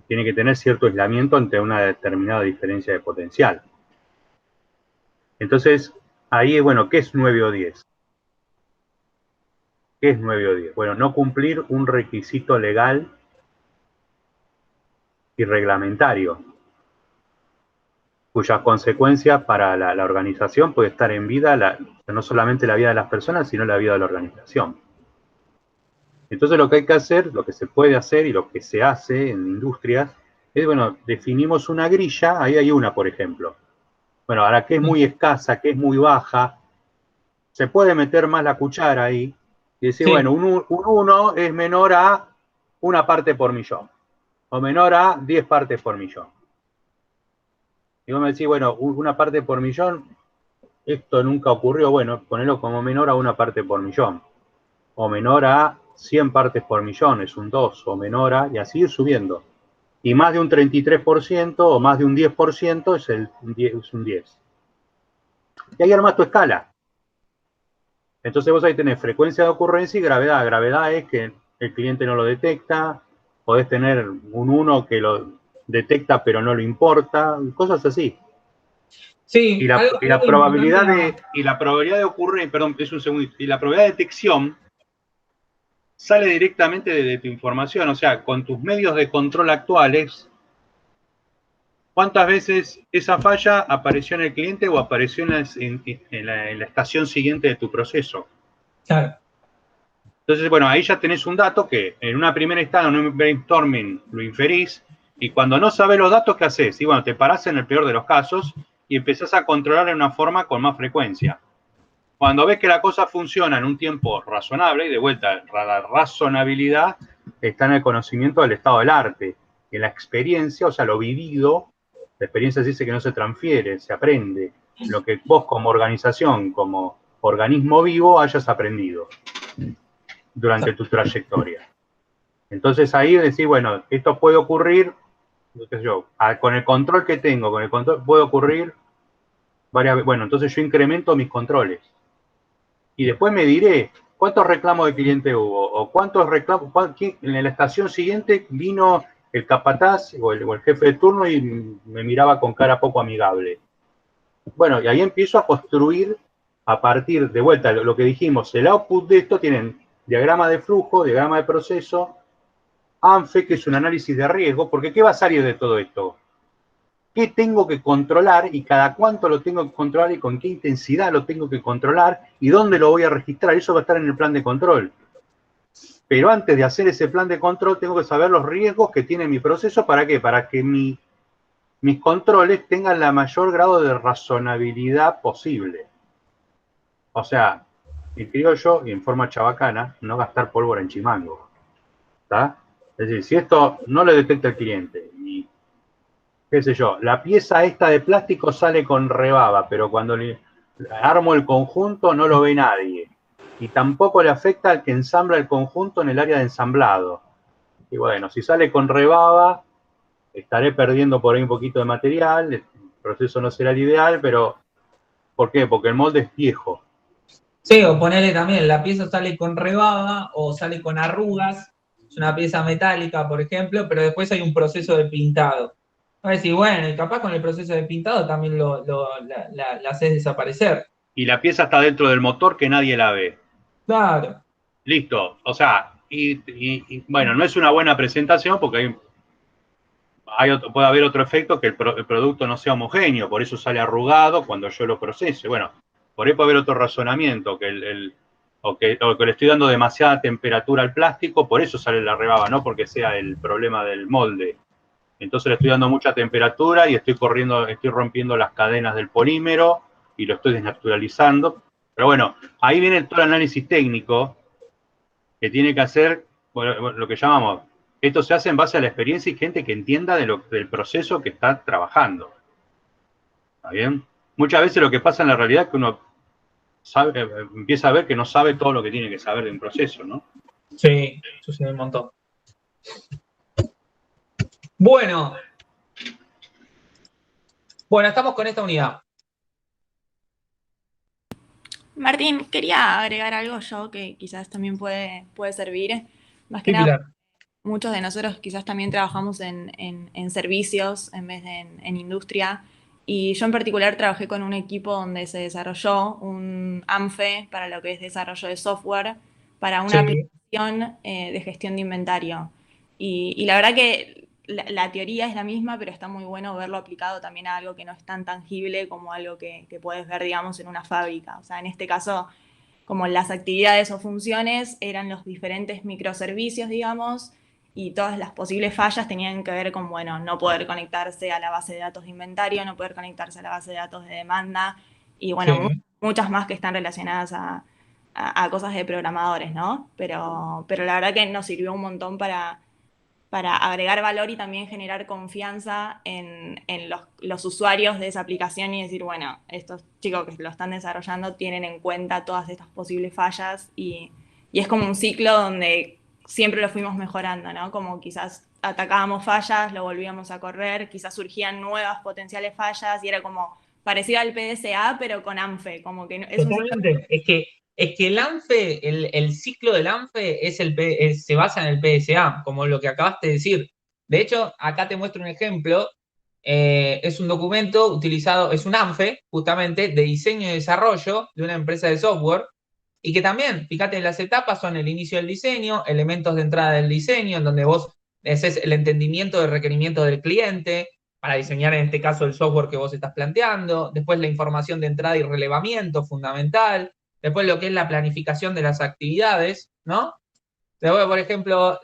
tiene que tener cierto aislamiento ante una determinada diferencia de potencial. Entonces, ahí, bueno, ¿qué es 9 o 10? ¿Qué es 9 o 10? Bueno, no cumplir un requisito legal y reglamentario, cuyas consecuencias para la organización puede estar en vida, no solamente la vida de las personas, sino la vida de la organización. Entonces lo que hay que hacer, lo que se puede hacer y lo que se hace en industrias, es, bueno, definimos una grilla, ahí hay una, por ejemplo. Bueno, ahora que es muy escasa, que es muy baja, se puede meter más la cuchara ahí y decir, sí, bueno, un 1 es menor a 1 parte por millón, o menor a 10 partes por millón. Y vos me decís, bueno, 1 parte por millón, esto nunca ocurrió, bueno, ponelo como menor a 1 parte por millón, o menor a 100 partes por millón, es un 2, o menor a, y así ir subiendo. Y más de un 33% o más de un 10% es un 10. Y ahí armás tu escala. Entonces vos ahí tenés frecuencia de ocurrencia y gravedad. Gravedad es que el cliente no lo detecta, podés tener un 1 que lo detecta pero no le importa, cosas así. Sí, y la probabilidad de ocurrir, perdón, es un segundo, y la probabilidad de detección sale directamente de tu información, o sea, con tus medios de control actuales, ¿cuántas veces esa falla apareció en el cliente o apareció en la estación siguiente de tu proceso? Claro. Entonces, bueno, ahí ya tenés un dato que en una primera instancia, en un brainstorming, lo inferís, y cuando no sabés los datos, ¿qué haces? Y bueno, te parás en el peor de los casos y empezás a controlar de una forma con más frecuencia. Cuando ves que la cosa funciona en un tiempo razonable, y de vuelta, la razonabilidad está en el conocimiento del estado del arte, en la experiencia, o sea, lo vivido. La experiencia se dice que no se transfiere, se aprende. Lo que vos como organización, como organismo vivo, hayas aprendido durante tu trayectoria. Entonces ahí decís, bueno, esto puede ocurrir, qué sé yo, con el control que tengo, puede ocurrir varias veces. Bueno, entonces yo incremento mis controles. Y después me diré cuántos reclamos de cliente hubo, o cuántos reclamos, en la estación siguiente vino el capataz o el jefe de turno y me miraba con cara poco amigable. Bueno, y ahí empiezo a construir a partir, de vuelta, lo que dijimos, el output de esto tienen diagrama de flujo, diagrama de proceso, ANFE, que es un análisis de riesgo, porque ¿qué va a salir de todo esto? ¿Qué tengo que controlar y cada cuánto lo tengo que controlar y con qué intensidad lo tengo que controlar y dónde lo voy a registrar? Eso va a estar en el plan de control. Pero antes de hacer ese plan de control tengo que saber los riesgos que tiene mi proceso. ¿Para qué? Para que mis controles tengan la mayor grado de razonabilidad posible. O sea, en criollo y en forma chabacana, no gastar pólvora en chimango. ¿Está? Es decir, si esto no lo detecta el cliente y qué sé yo, la pieza esta de plástico sale con rebaba, pero cuando le armo el conjunto no lo ve nadie. Y tampoco le afecta al que ensambla el conjunto en el área de ensamblado. Y bueno, si sale con rebaba, estaré perdiendo por ahí un poquito de material, el proceso no será el ideal, pero ¿por qué? Porque el molde es viejo. Sí, o ponerle también, la pieza sale con rebaba o sale con arrugas, es una pieza metálica, por ejemplo, pero después hay un proceso de pintado. A ver si, bueno, y capaz con el proceso de pintado también la haces desaparecer. Y la pieza está dentro del motor que nadie la ve. Claro. Listo. O sea, bueno, no es una buena presentación porque puede haber otro efecto que el producto no sea homogéneo, por eso sale arrugado cuando yo lo procese. Bueno, por ahí puede haber otro razonamiento, o que le estoy dando demasiada temperatura al plástico, por eso sale la rebaba, no porque sea el problema del molde. Entonces le estoy dando mucha temperatura y estoy rompiendo las cadenas del polímero y lo estoy desnaturalizando. Pero bueno, ahí viene todo el análisis técnico que tiene que hacer, lo que llamamos, esto se hace en base a la experiencia y gente que entienda del proceso que está trabajando. ¿Está bien? Muchas veces lo que pasa en la realidad es que uno empieza a ver que no sabe todo lo que tiene que saber de un proceso, ¿no? Sí, sucede un montón. Bueno, estamos con esta unidad. Martín, quería agregar algo yo que quizás también puede servir. Más que Sí, nada, Pilar. muchos de nosotros quizás también trabajamos en servicios en vez de en industria. Y yo en particular trabajé con un equipo donde se desarrolló un ANFE para lo que es desarrollo de software para una Sí. aplicación de gestión de inventario. Y la verdad que la teoría es la misma, pero está muy bueno verlo aplicado también a algo que no es tan tangible como algo que puedes ver, digamos, en una fábrica. O sea, en este caso, como las actividades o funciones eran los diferentes microservicios, digamos, y todas las posibles fallas tenían que ver con, bueno, no poder conectarse a la base de datos de inventario, no poder conectarse a la base de datos de demanda, y bueno, Sí. muchas más que están relacionadas a cosas de programadores, ¿no? Pero la verdad que nos sirvió un montón para agregar valor y también generar confianza en los usuarios de esa aplicación y decir, bueno, estos chicos que lo están desarrollando tienen en cuenta todas estas posibles fallas y es como un ciclo donde siempre lo fuimos mejorando, ¿no? Como quizás atacábamos fallas, lo volvíamos a correr, quizás surgían nuevas potenciales fallas y era como parecido al PDCA, pero con ANFE, como que es un ciclo. Totalmente. Es que el ANFE, el ciclo del ANFE se basa en el PSA, como lo que acabaste de decir. De hecho, acá te muestro un ejemplo. Es un documento utilizado, es un ANFE, justamente, de diseño y desarrollo de una empresa de software. Y que también, fíjate, las etapas son el inicio del diseño, elementos de entrada del diseño, en donde vos haces el entendimiento del requerimiento del cliente, para diseñar en este caso el software que vos estás planteando, después la información de entrada y relevamiento fundamental, después lo que es la planificación de las actividades, ¿no? Después, por ejemplo,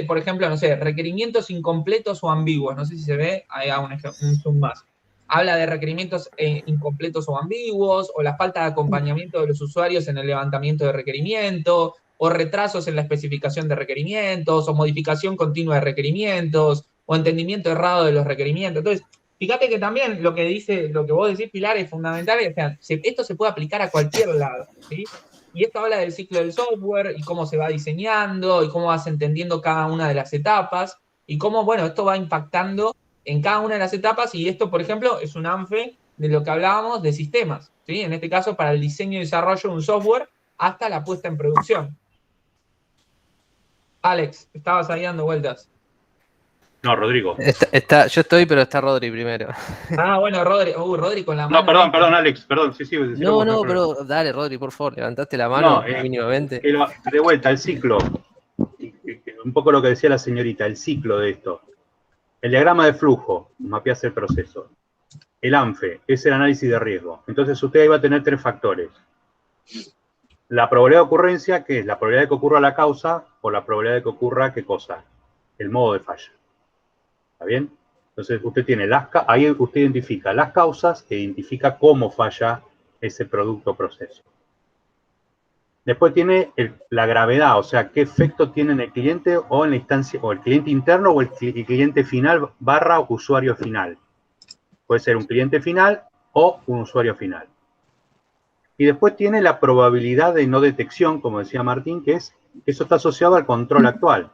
por ejemplo, no sé, requerimientos incompletos o ambiguos, no sé si se ve, ahí hago un zoom más. Habla de requerimientos incompletos o ambiguos, o la falta de acompañamiento de los usuarios en el levantamiento de requerimientos, o retrasos en la especificación de requerimientos, o modificación continua de requerimientos, o entendimiento errado de los requerimientos. Entonces, fíjate que también lo que vos decís, Pilar, es fundamental. O sea, esto se puede aplicar a cualquier lado, ¿sí? Y esto habla del ciclo del software y cómo se va diseñando y cómo vas entendiendo cada una de las etapas y cómo, bueno, esto va impactando en cada una de las etapas. Y esto, por ejemplo, es un ANFE de lo que hablábamos de sistemas, ¿sí? En este caso, para el diseño y desarrollo de un software hasta la puesta en producción. Alex, estabas ahí dando vueltas. No, Rodrigo. Yo estoy, pero está Rodri primero. Ah, bueno, Rodri con la mano. No, perdón, Alex, perdón, sí. No, pero dale, Rodri, por favor, levantaste la mano mínimamente. De vuelta, el ciclo. Un poco lo que decía la señorita, el ciclo de esto. El diagrama de flujo, mapeas el proceso. El ANFE es el análisis de riesgo. Entonces usted ahí va a tener 3 factores. La probabilidad de ocurrencia, que es la probabilidad de que ocurra la causa, o la probabilidad de que ocurra, ¿qué cosa? El modo de falla. ¿Está bien? Entonces usted tiene ahí usted identifica las causas e identifica cómo falla ese producto o proceso. Después tiene la gravedad, o sea, qué efecto tiene en el cliente o en la instancia, o el cliente interno o el cliente final / usuario final. Puede ser un cliente final o un usuario final. Y después tiene la probabilidad de no detección, como decía Martín, que eso está asociado al control actual.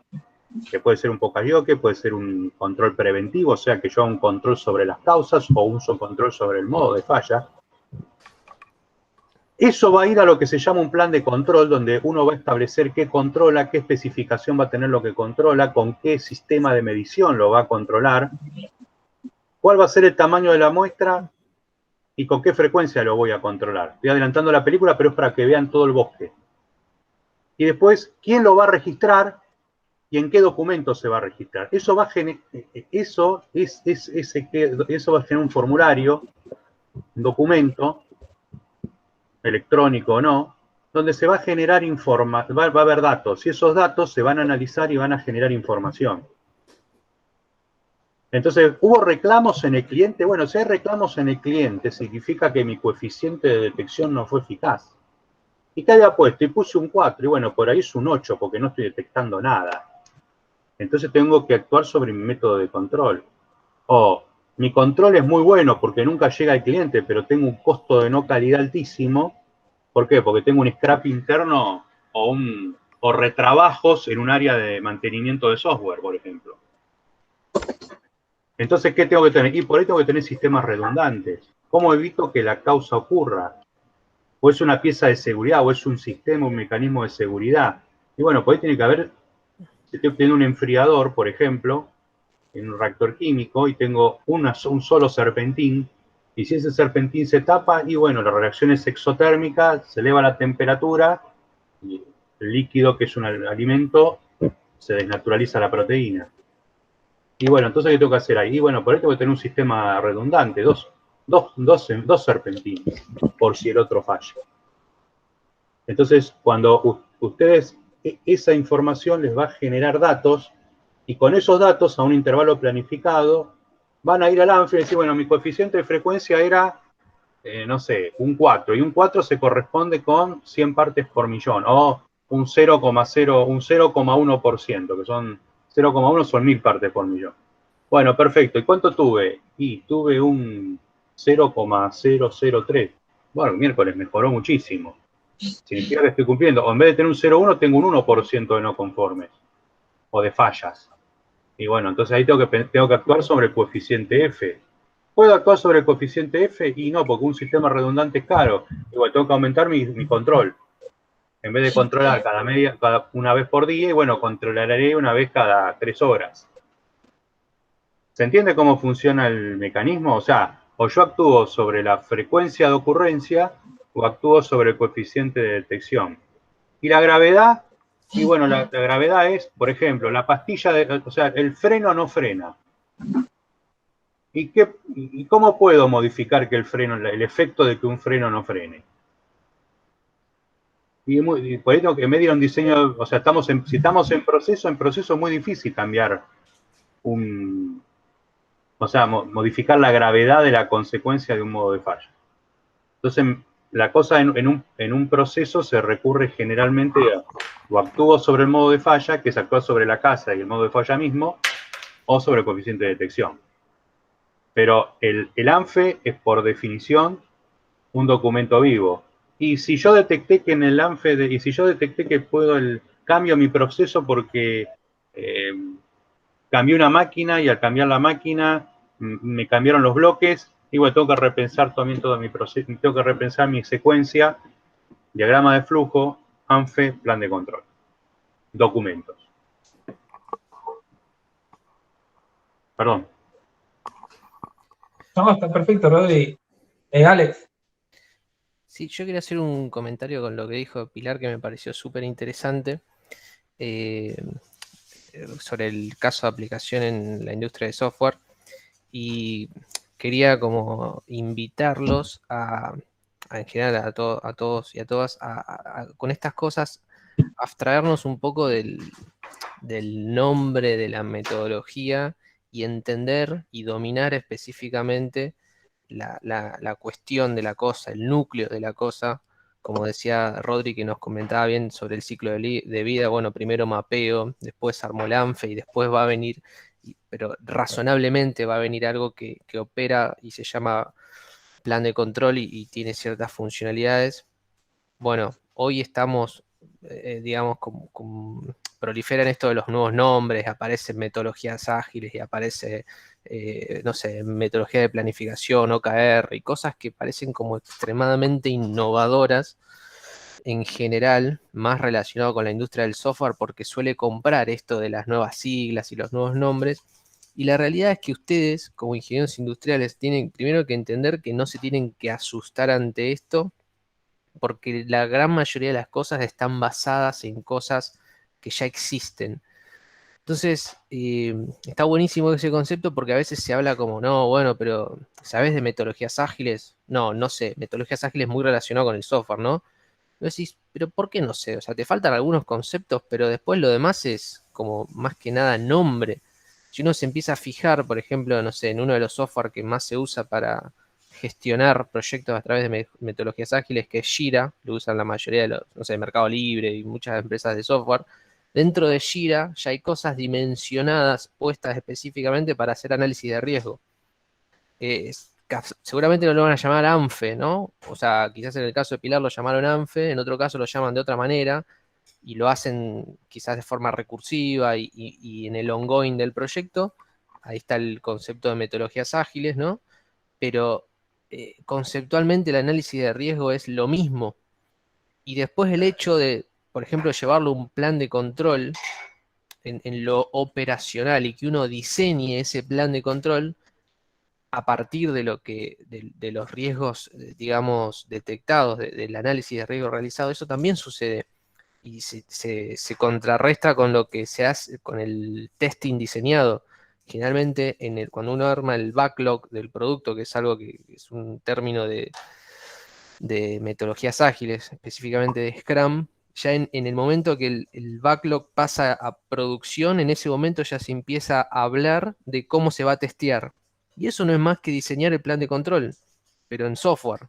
Que puede ser un poca-yoke, puede ser un control preventivo, o sea, que yo haga un control sobre las causas o un control sobre el modo de falla. Eso va a ir a lo que se llama un plan de control, donde uno va a establecer qué controla, qué especificación va a tener lo que controla, con qué sistema de medición lo va a controlar, cuál va a ser el tamaño de la muestra y con qué frecuencia lo voy a controlar. Estoy adelantando la película, pero es para que vean todo el bosque. y después quién lo va a registrar y en qué documento se va a registrar. Eso va a generar un formulario, un documento, electrónico o no, donde se va a generar va a haber datos, y esos datos se van a analizar y van a generar información. Entonces, ¿hubo reclamos en el cliente? Bueno, si hay reclamos en el cliente, significa que mi coeficiente de detección no fue eficaz. ¿Y qué había puesto? Y puse un 4, y bueno, por ahí es un 8, porque no estoy detectando nada. Entonces tengo que actuar sobre mi método de control. O mi control es muy bueno porque nunca llega al cliente, pero tengo un costo de no calidad altísimo. ¿Por qué? Porque tengo un scrap interno o retrabajos en un área de mantenimiento de software, por ejemplo. Entonces, ¿qué tengo que tener? Y por ahí tengo que tener sistemas redundantes. ¿Cómo evito que la causa ocurra? O es una pieza de seguridad, o es un sistema, un mecanismo de seguridad. Y bueno, por ahí tiene que haber, si tengo un enfriador, por ejemplo, en un reactor químico, y tengo un solo serpentín, y si ese serpentín se tapa, y bueno, la reacción es exotérmica, se eleva la temperatura, y el líquido, que es un alimento, se desnaturaliza la proteína. Y bueno, entonces, ¿qué tengo que hacer ahí? Y bueno, por ahí tengo que tener un sistema redundante, dos serpentines, por si el otro falla. Entonces, cuando ustedes, esa información les va a generar datos, y con esos datos, a un intervalo planificado, van a ir al ANFE y decir, bueno, mi coeficiente de frecuencia era, no sé, un 4, y un 4 se corresponde con 100 partes por millón, o un 0,1%, que son 0,1 son 1000 partes por millón. Bueno, perfecto. ¿Y cuánto tuve? Y tuve un 0,003. Bueno, miércoles mejoró muchísimo. Significa que estoy cumpliendo. O en vez de tener un 0,1, tengo un 1% de no conformes. O de fallas. Y bueno, entonces ahí tengo que actuar sobre el coeficiente F. ¿Puedo actuar sobre el coeficiente F? Y no, porque un sistema redundante es caro. Igual tengo que aumentar mi control. En vez de controlar una vez por día, y bueno, controlaré una vez cada 3 horas. ¿Se entiende cómo funciona el mecanismo? O sea, o yo actúo sobre la frecuencia de ocurrencia o actúo sobre el coeficiente de detección. Y la gravedad, y bueno, la gravedad es, por ejemplo, la pastilla, o sea, el freno no frena. ¿Y cómo puedo modificar que el efecto de que un freno no frene? Y por eso que me dieron diseño, o sea, si estamos en proceso es muy difícil cambiar o sea, modificar la gravedad de la consecuencia de un modo de falla. Entonces, la cosa en un proceso se recurre generalmente o actúo sobre el modo de falla, que es actuar sobre la casa y el modo de falla mismo, o sobre el coeficiente de detección. Pero el ANFE es por definición un documento vivo. Y si yo detecté que en el ANFE, y si yo detecté que cambio mi proceso porque cambié una máquina y al cambiar la máquina me cambiaron los bloques, y bueno, tengo que repensar también todo mi proceso, tengo que repensar mi secuencia, diagrama de flujo, ANFE, plan de control, documentos. Perdón. No, está perfecto, Rodri. Alex. Sí, yo quería hacer un comentario con lo que dijo Pilar que me pareció súper interesante sobre el caso de aplicación en la industria de software, y quería como invitarlos en general a todos y a todas con estas cosas abstraernos un poco del nombre de la metodología y entender y dominar específicamente la cuestión de la cosa, el núcleo de la cosa. Como decía Rodri, que nos comentaba bien sobre el ciclo de vida, bueno, primero mapeo, después armo el ANFE y después va a venir, pero razonablemente va a venir algo que opera y se llama plan de control y tiene ciertas funcionalidades. Bueno, hoy estamos, digamos, proliferan esto de los nuevos nombres, aparecen metodologías ágiles y aparece, no sé, metodología de planificación, OKR y cosas que parecen como extremadamente innovadoras en general, más relacionado con la industria del software porque suele comprar esto de las nuevas siglas y los nuevos nombres. Y la realidad es que ustedes, como ingenieros industriales, tienen primero que entender que no se tienen que asustar ante esto, porque la gran mayoría de las cosas están basadas en cosas que ya existen. Entonces, está buenísimo ese concepto porque a veces se habla como, no, bueno, pero ¿sabes de metodologías ágiles? No, no sé, metodologías ágiles muy relacionado con el software, ¿no? Y vos decís, pero ¿por qué no sé? O sea, te faltan algunos conceptos, pero después lo demás es como más que nada nombre. Si uno se empieza a fijar, por ejemplo, no sé, en uno de los software que más se usa para gestionar proyectos a través de metodologías ágiles, que es Jira, lo usan la mayoría de los, no sé, Mercado Libre y muchas empresas de software. Dentro de Jira ya hay cosas dimensionadas, puestas específicamente para hacer análisis de riesgo. Seguramente no lo van a llamar ANFE, ¿no? O sea, quizás en el caso de Pilar lo llamaron ANFE, en otro caso lo llaman de otra manera y lo hacen quizás de forma recursiva y en el ongoing del proyecto. Ahí está el concepto de metodologías ágiles, ¿no? Pero conceptualmente el análisis de riesgo es lo mismo. Y después el hecho de, por ejemplo, llevarlo a un plan de control en lo operacional y que uno diseñe ese plan de control a partir de de los riesgos, digamos, detectados, del análisis de riesgo realizado, eso también sucede. Y se contrarresta con lo que se hace con el testing diseñado. Generalmente, cuando uno arma el backlog del producto, que es algo que es un término de metodologías ágiles, específicamente de Scrum, ya en el momento que el backlog pasa a producción, en ese momento ya se empieza a hablar de cómo se va a testear. Y eso no es más que diseñar el plan de control, pero en software.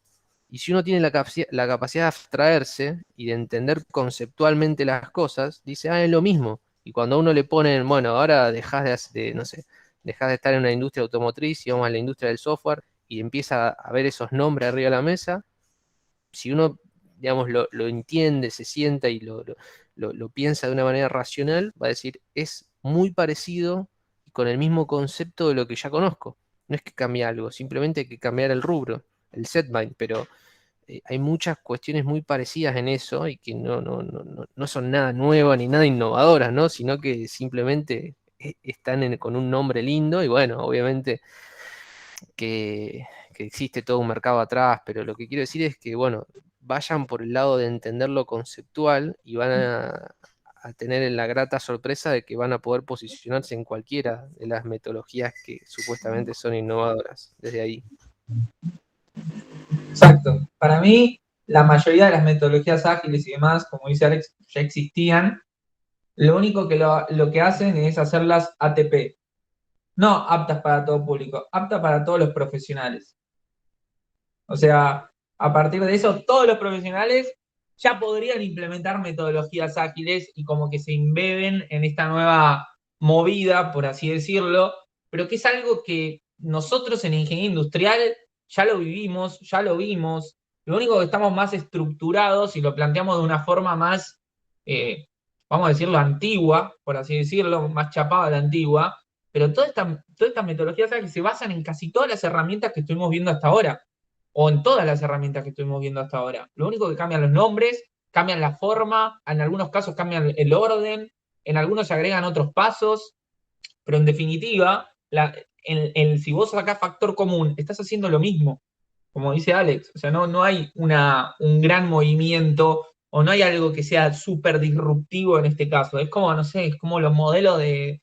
Y si uno tiene la capacidad de abstraerse y de entender conceptualmente las cosas, dice, es lo mismo. Y cuando a uno le ponen, bueno, ahora dejás de estar en una industria automotriz y vamos a la industria del software, y empieza a ver esos nombres arriba de la mesa, si uno, digamos, lo entiende, se sienta y lo piensa de una manera racional, va a decir, es muy parecido y con el mismo concepto de lo que ya conozco. No es que cambie algo, simplemente hay que cambiar el rubro, el setbind, pero hay muchas cuestiones muy parecidas en eso y que no son nada nuevas ni nada innovadoras, ¿no? Sino que simplemente están con un nombre lindo y bueno, obviamente que existe todo un mercado atrás, pero lo que quiero decir es que, bueno, vayan por el lado de entender lo conceptual y van a tener la grata sorpresa de que van a poder posicionarse en cualquiera de las metodologías que supuestamente son innovadoras desde ahí. Exacto. Para mí, la mayoría de las metodologías ágiles y demás, como dice Alex, ya existían. Lo único que lo que hacen es hacerlas ATP. No aptas para todo público, aptas para todos los profesionales. O sea, a partir de eso, todos los profesionales ya podrían implementar metodologías ágiles y como que se embeben en esta nueva movida, por así decirlo, pero que es algo que nosotros en ingeniería industrial ya lo vivimos, ya lo vimos. Lo único que estamos más estructurados y lo planteamos de una forma más, vamos a decirlo, antigua, por así decirlo, más chapada de la antigua, pero todas estas metodologías ágiles se basan en casi todas las herramientas que estuvimos viendo hasta ahora, o en todas las herramientas que estuvimos viendo hasta ahora. Lo único que cambian los nombres, cambian la forma, en algunos casos cambian el orden, en algunos se agregan otros pasos, pero en definitiva, si vos sacás factor común, estás haciendo lo mismo, como dice Alex. O sea, no hay un gran movimiento o no hay algo que sea súper disruptivo en este caso. Es como, no sé, es como los modelos de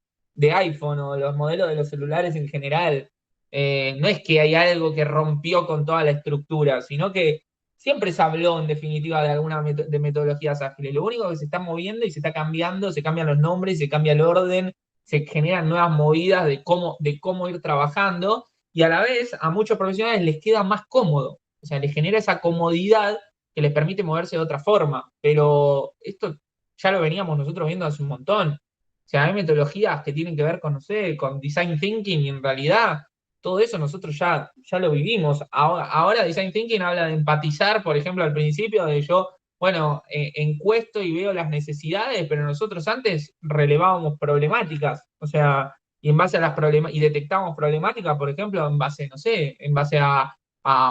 iPhone o los modelos de los celulares en general. No es que hay algo que rompió con toda la estructura, sino que siempre se habló en definitiva de alguna de metodologías ágiles. Lo único que se está moviendo y se está cambiando, se cambian los nombres, se cambia el orden, se generan nuevas movidas de cómo ir trabajando, y a la vez a muchos profesionales les queda más cómodo. O sea, les genera esa comodidad que les permite moverse de otra forma. Pero esto ya lo veníamos nosotros viendo hace un montón. O sea, hay metodologías que tienen que ver con, no sé, con design thinking, y en realidad todo eso nosotros ya lo vivimos. Ahora design thinking habla de empatizar, por ejemplo, al principio, de yo, bueno, encuesto y veo las necesidades, pero nosotros antes relevábamos problemáticas. O sea, y en base a las problemáticas, y detectábamos problemáticas, por ejemplo, en base, no sé, en base a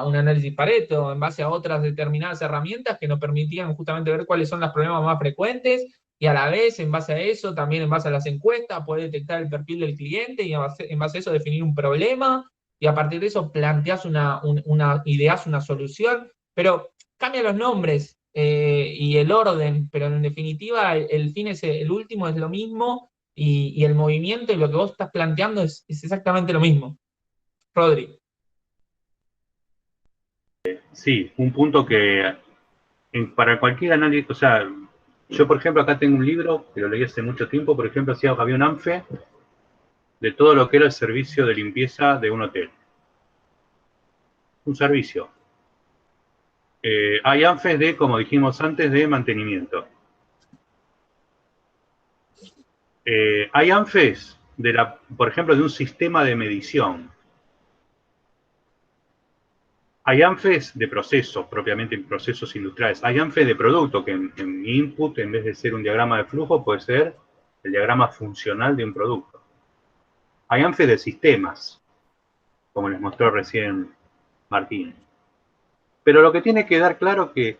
un análisis Pareto, en base a otras determinadas herramientas que nos permitían justamente ver cuáles son los problemas más frecuentes, y a la vez, en base a eso, también en base a las encuestas, poder detectar el perfil del cliente y en base a eso definir un problema, y a partir de eso planteás ideas una solución. pero cambia los nombres y el orden, pero en definitiva el fin es el último es lo mismo y el movimiento y lo que vos estás planteando es exactamente lo mismo. Rodri. Sí, un punto que para cualquier análisis, o sea, yo por ejemplo acá tengo un libro que lo leí hace mucho tiempo, por ejemplo, había un ANFE de todo lo que era el servicio de limpieza de un hotel. Un servicio. Hay ANFES de, como dijimos antes, de mantenimiento. Hay ANFES, por ejemplo, de un sistema de medición. Hay ANFES de procesos, propiamente procesos industriales. Hay ANFES de producto, que en mi input, en vez de ser un diagrama de flujo, puede ser el diagrama funcional de un producto. Hay ANFES de sistemas, como les mostró recién Martín. Pero lo que tiene que dar claro es que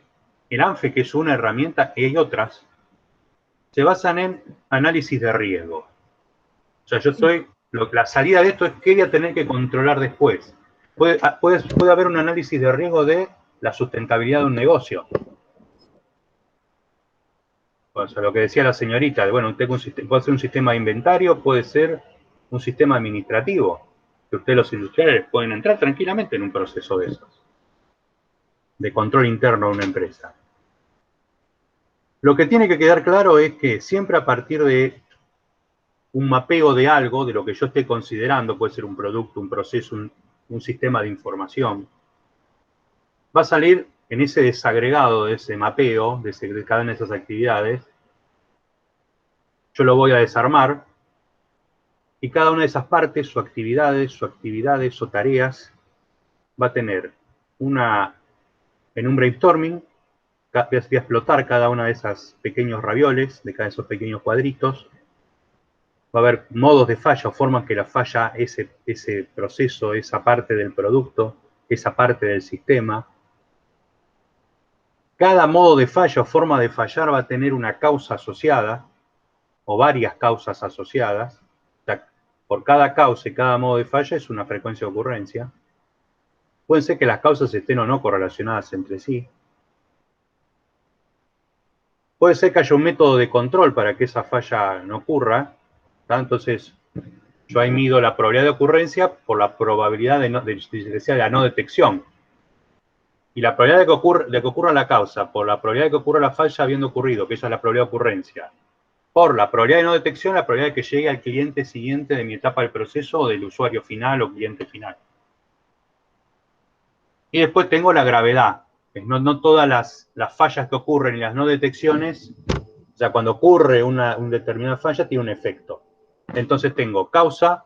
el ANFE, que es una herramienta, y hay otras, se basan en análisis de riesgo. O sea, la salida de esto es qué voy a tener que controlar después. Puede haber un análisis de riesgo de la sustentabilidad de un negocio. O sea, lo que decía la señorita, bueno, puede ser un sistema de inventario, puede ser un sistema administrativo, que ustedes los industriales pueden entrar tranquilamente en un proceso de esos, de control interno de una empresa. Lo que tiene que quedar claro es que siempre a partir de un mapeo de algo, de lo que yo esté considerando, puede ser un producto, un proceso, un sistema de información, va a salir en ese desagregado de ese mapeo, de cada una de esas actividades, yo lo voy a desarmar, y cada una de esas partes, o actividades, o tareas, va a tener en un brainstorming, voy a explotar cada una de esas pequeños ravioles, de cada de esos pequeños cuadritos. Va a haber modos de falla o formas que la falla, ese proceso, esa parte del producto, esa parte del sistema. Cada modo de falla o forma de fallar va a tener una causa asociada, o varias causas asociadas. O sea, por cada causa y cada modo de falla es una frecuencia de ocurrencia. Pueden ser que las causas estén o no correlacionadas entre sí. Puede ser que haya un método de control para que esa falla no ocurra. Entonces, yo ahí mido la probabilidad de ocurrencia por la probabilidad de la no detección. Y la probabilidad de que ocurra la causa por la probabilidad de que ocurra la falla habiendo ocurrido, que esa es la probabilidad de ocurrencia. Por la probabilidad de no detección, la probabilidad de que llegue al cliente siguiente de mi etapa del proceso o del usuario final o cliente final. Y después tengo la gravedad. No todas las fallas que ocurren y las no detecciones, o sea, cuando ocurre una determinada falla, tiene un efecto. Entonces tengo causa,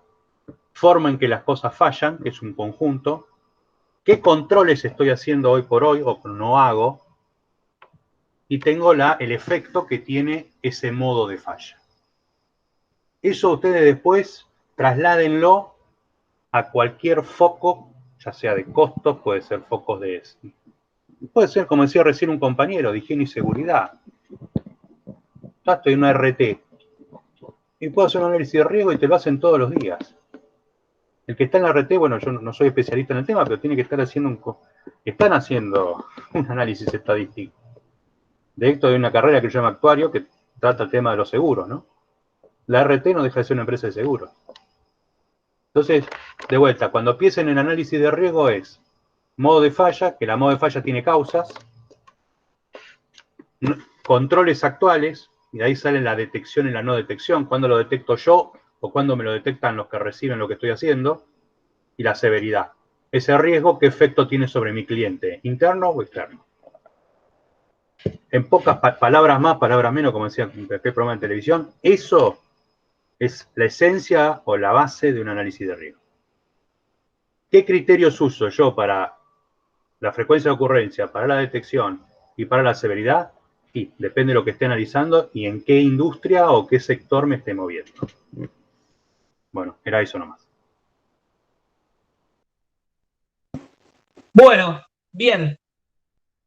forma en que las cosas fallan, que es un conjunto, qué controles estoy haciendo hoy por hoy o no hago, y tengo el efecto que tiene ese modo de falla. Eso ustedes después trasládenlo a cualquier foco, ya sea de costos, puede ser focos puede ser, como decía recién un compañero, de higiene y seguridad. Ya estoy en una RT y puedo hacer un análisis de riesgo y te lo hacen todos los días. El que está en la RT, bueno, yo no soy especialista en el tema, pero tiene que estar están haciendo un análisis estadístico. De esto hay una carrera que se llama actuario que trata el tema de los seguros, ¿no? La RT no deja de ser una empresa de seguros. Entonces, de vuelta, cuando empiecen en análisis de riesgo es modo de falla, que la modo de falla tiene causas, controles actuales, y de ahí sale la detección y la no detección, cuando lo detecto yo o cuando me lo detectan los que reciben lo que estoy haciendo, y la severidad. Ese riesgo, ¿qué efecto tiene sobre mi cliente? ¿Interno o externo? En pocas palabras más, palabras menos, como decía en cualquier programa de televisión, eso es la esencia o la base de un análisis de riesgo. ¿Qué criterios uso yo para la frecuencia de ocurrencia, para la detección y para la severidad? Y depende de lo que esté analizando y en qué industria o qué sector me esté moviendo. Bueno, era eso nomás. Bueno, bien.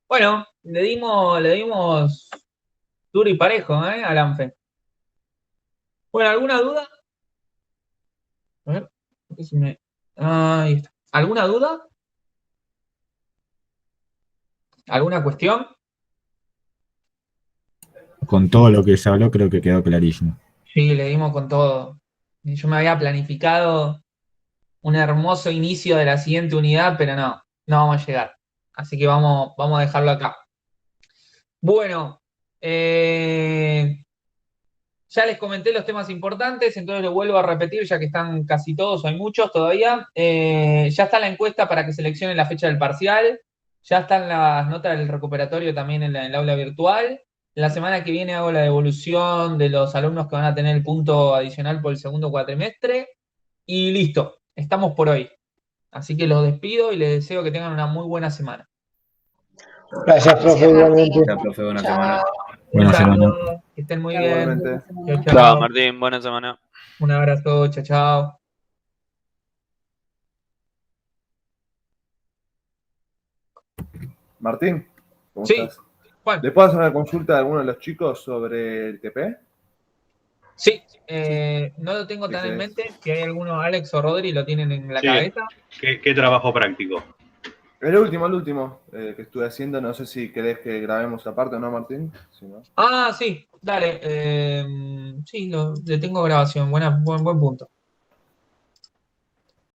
Bueno, le dimos duro y parejo, al ANFE. Bueno, ¿alguna duda? A ver, ahí está. ¿Alguna duda? ¿Alguna cuestión? Con todo lo que se habló, creo que quedó clarísimo. Sí, le dimos con todo. Yo me había planificado un hermoso inicio de la siguiente unidad, pero no vamos a llegar. Así que vamos a dejarlo acá. Bueno, ya les comenté los temas importantes, entonces lo vuelvo a repetir, ya que están casi todos, hay muchos todavía. Ya está la encuesta para que seleccionen la fecha del parcial. Ya están las notas del recuperatorio también en el aula virtual. La semana que viene hago la devolución de los alumnos que van a tener el punto adicional por el segundo cuatrimestre. Y listo, estamos por hoy. Así que los despido y les deseo que tengan una muy buena semana. Gracias, profe, igualmente. Ya, profe, buena semana. Buena semana. Saludos, que estén muy bien. Igualmente. Chao, Chao, chao. Martín, buena semana. Un abrazo, chao, chao. Martín, ¿cómo Sí, estás? Juan. ¿Le puedo hacer una consulta a alguno de los chicos sobre el TP? Sí, no lo tengo tan Dice- en mente. Si hay alguno, Alex o Rodri, lo tienen en la Sí. cabeza. ¿Qué trabajo práctico? El último que estuve haciendo, no sé si querés que grabemos aparte o no, Martín. Si no. Ah, sí, dale. Sí, le tengo grabación. Buen punto.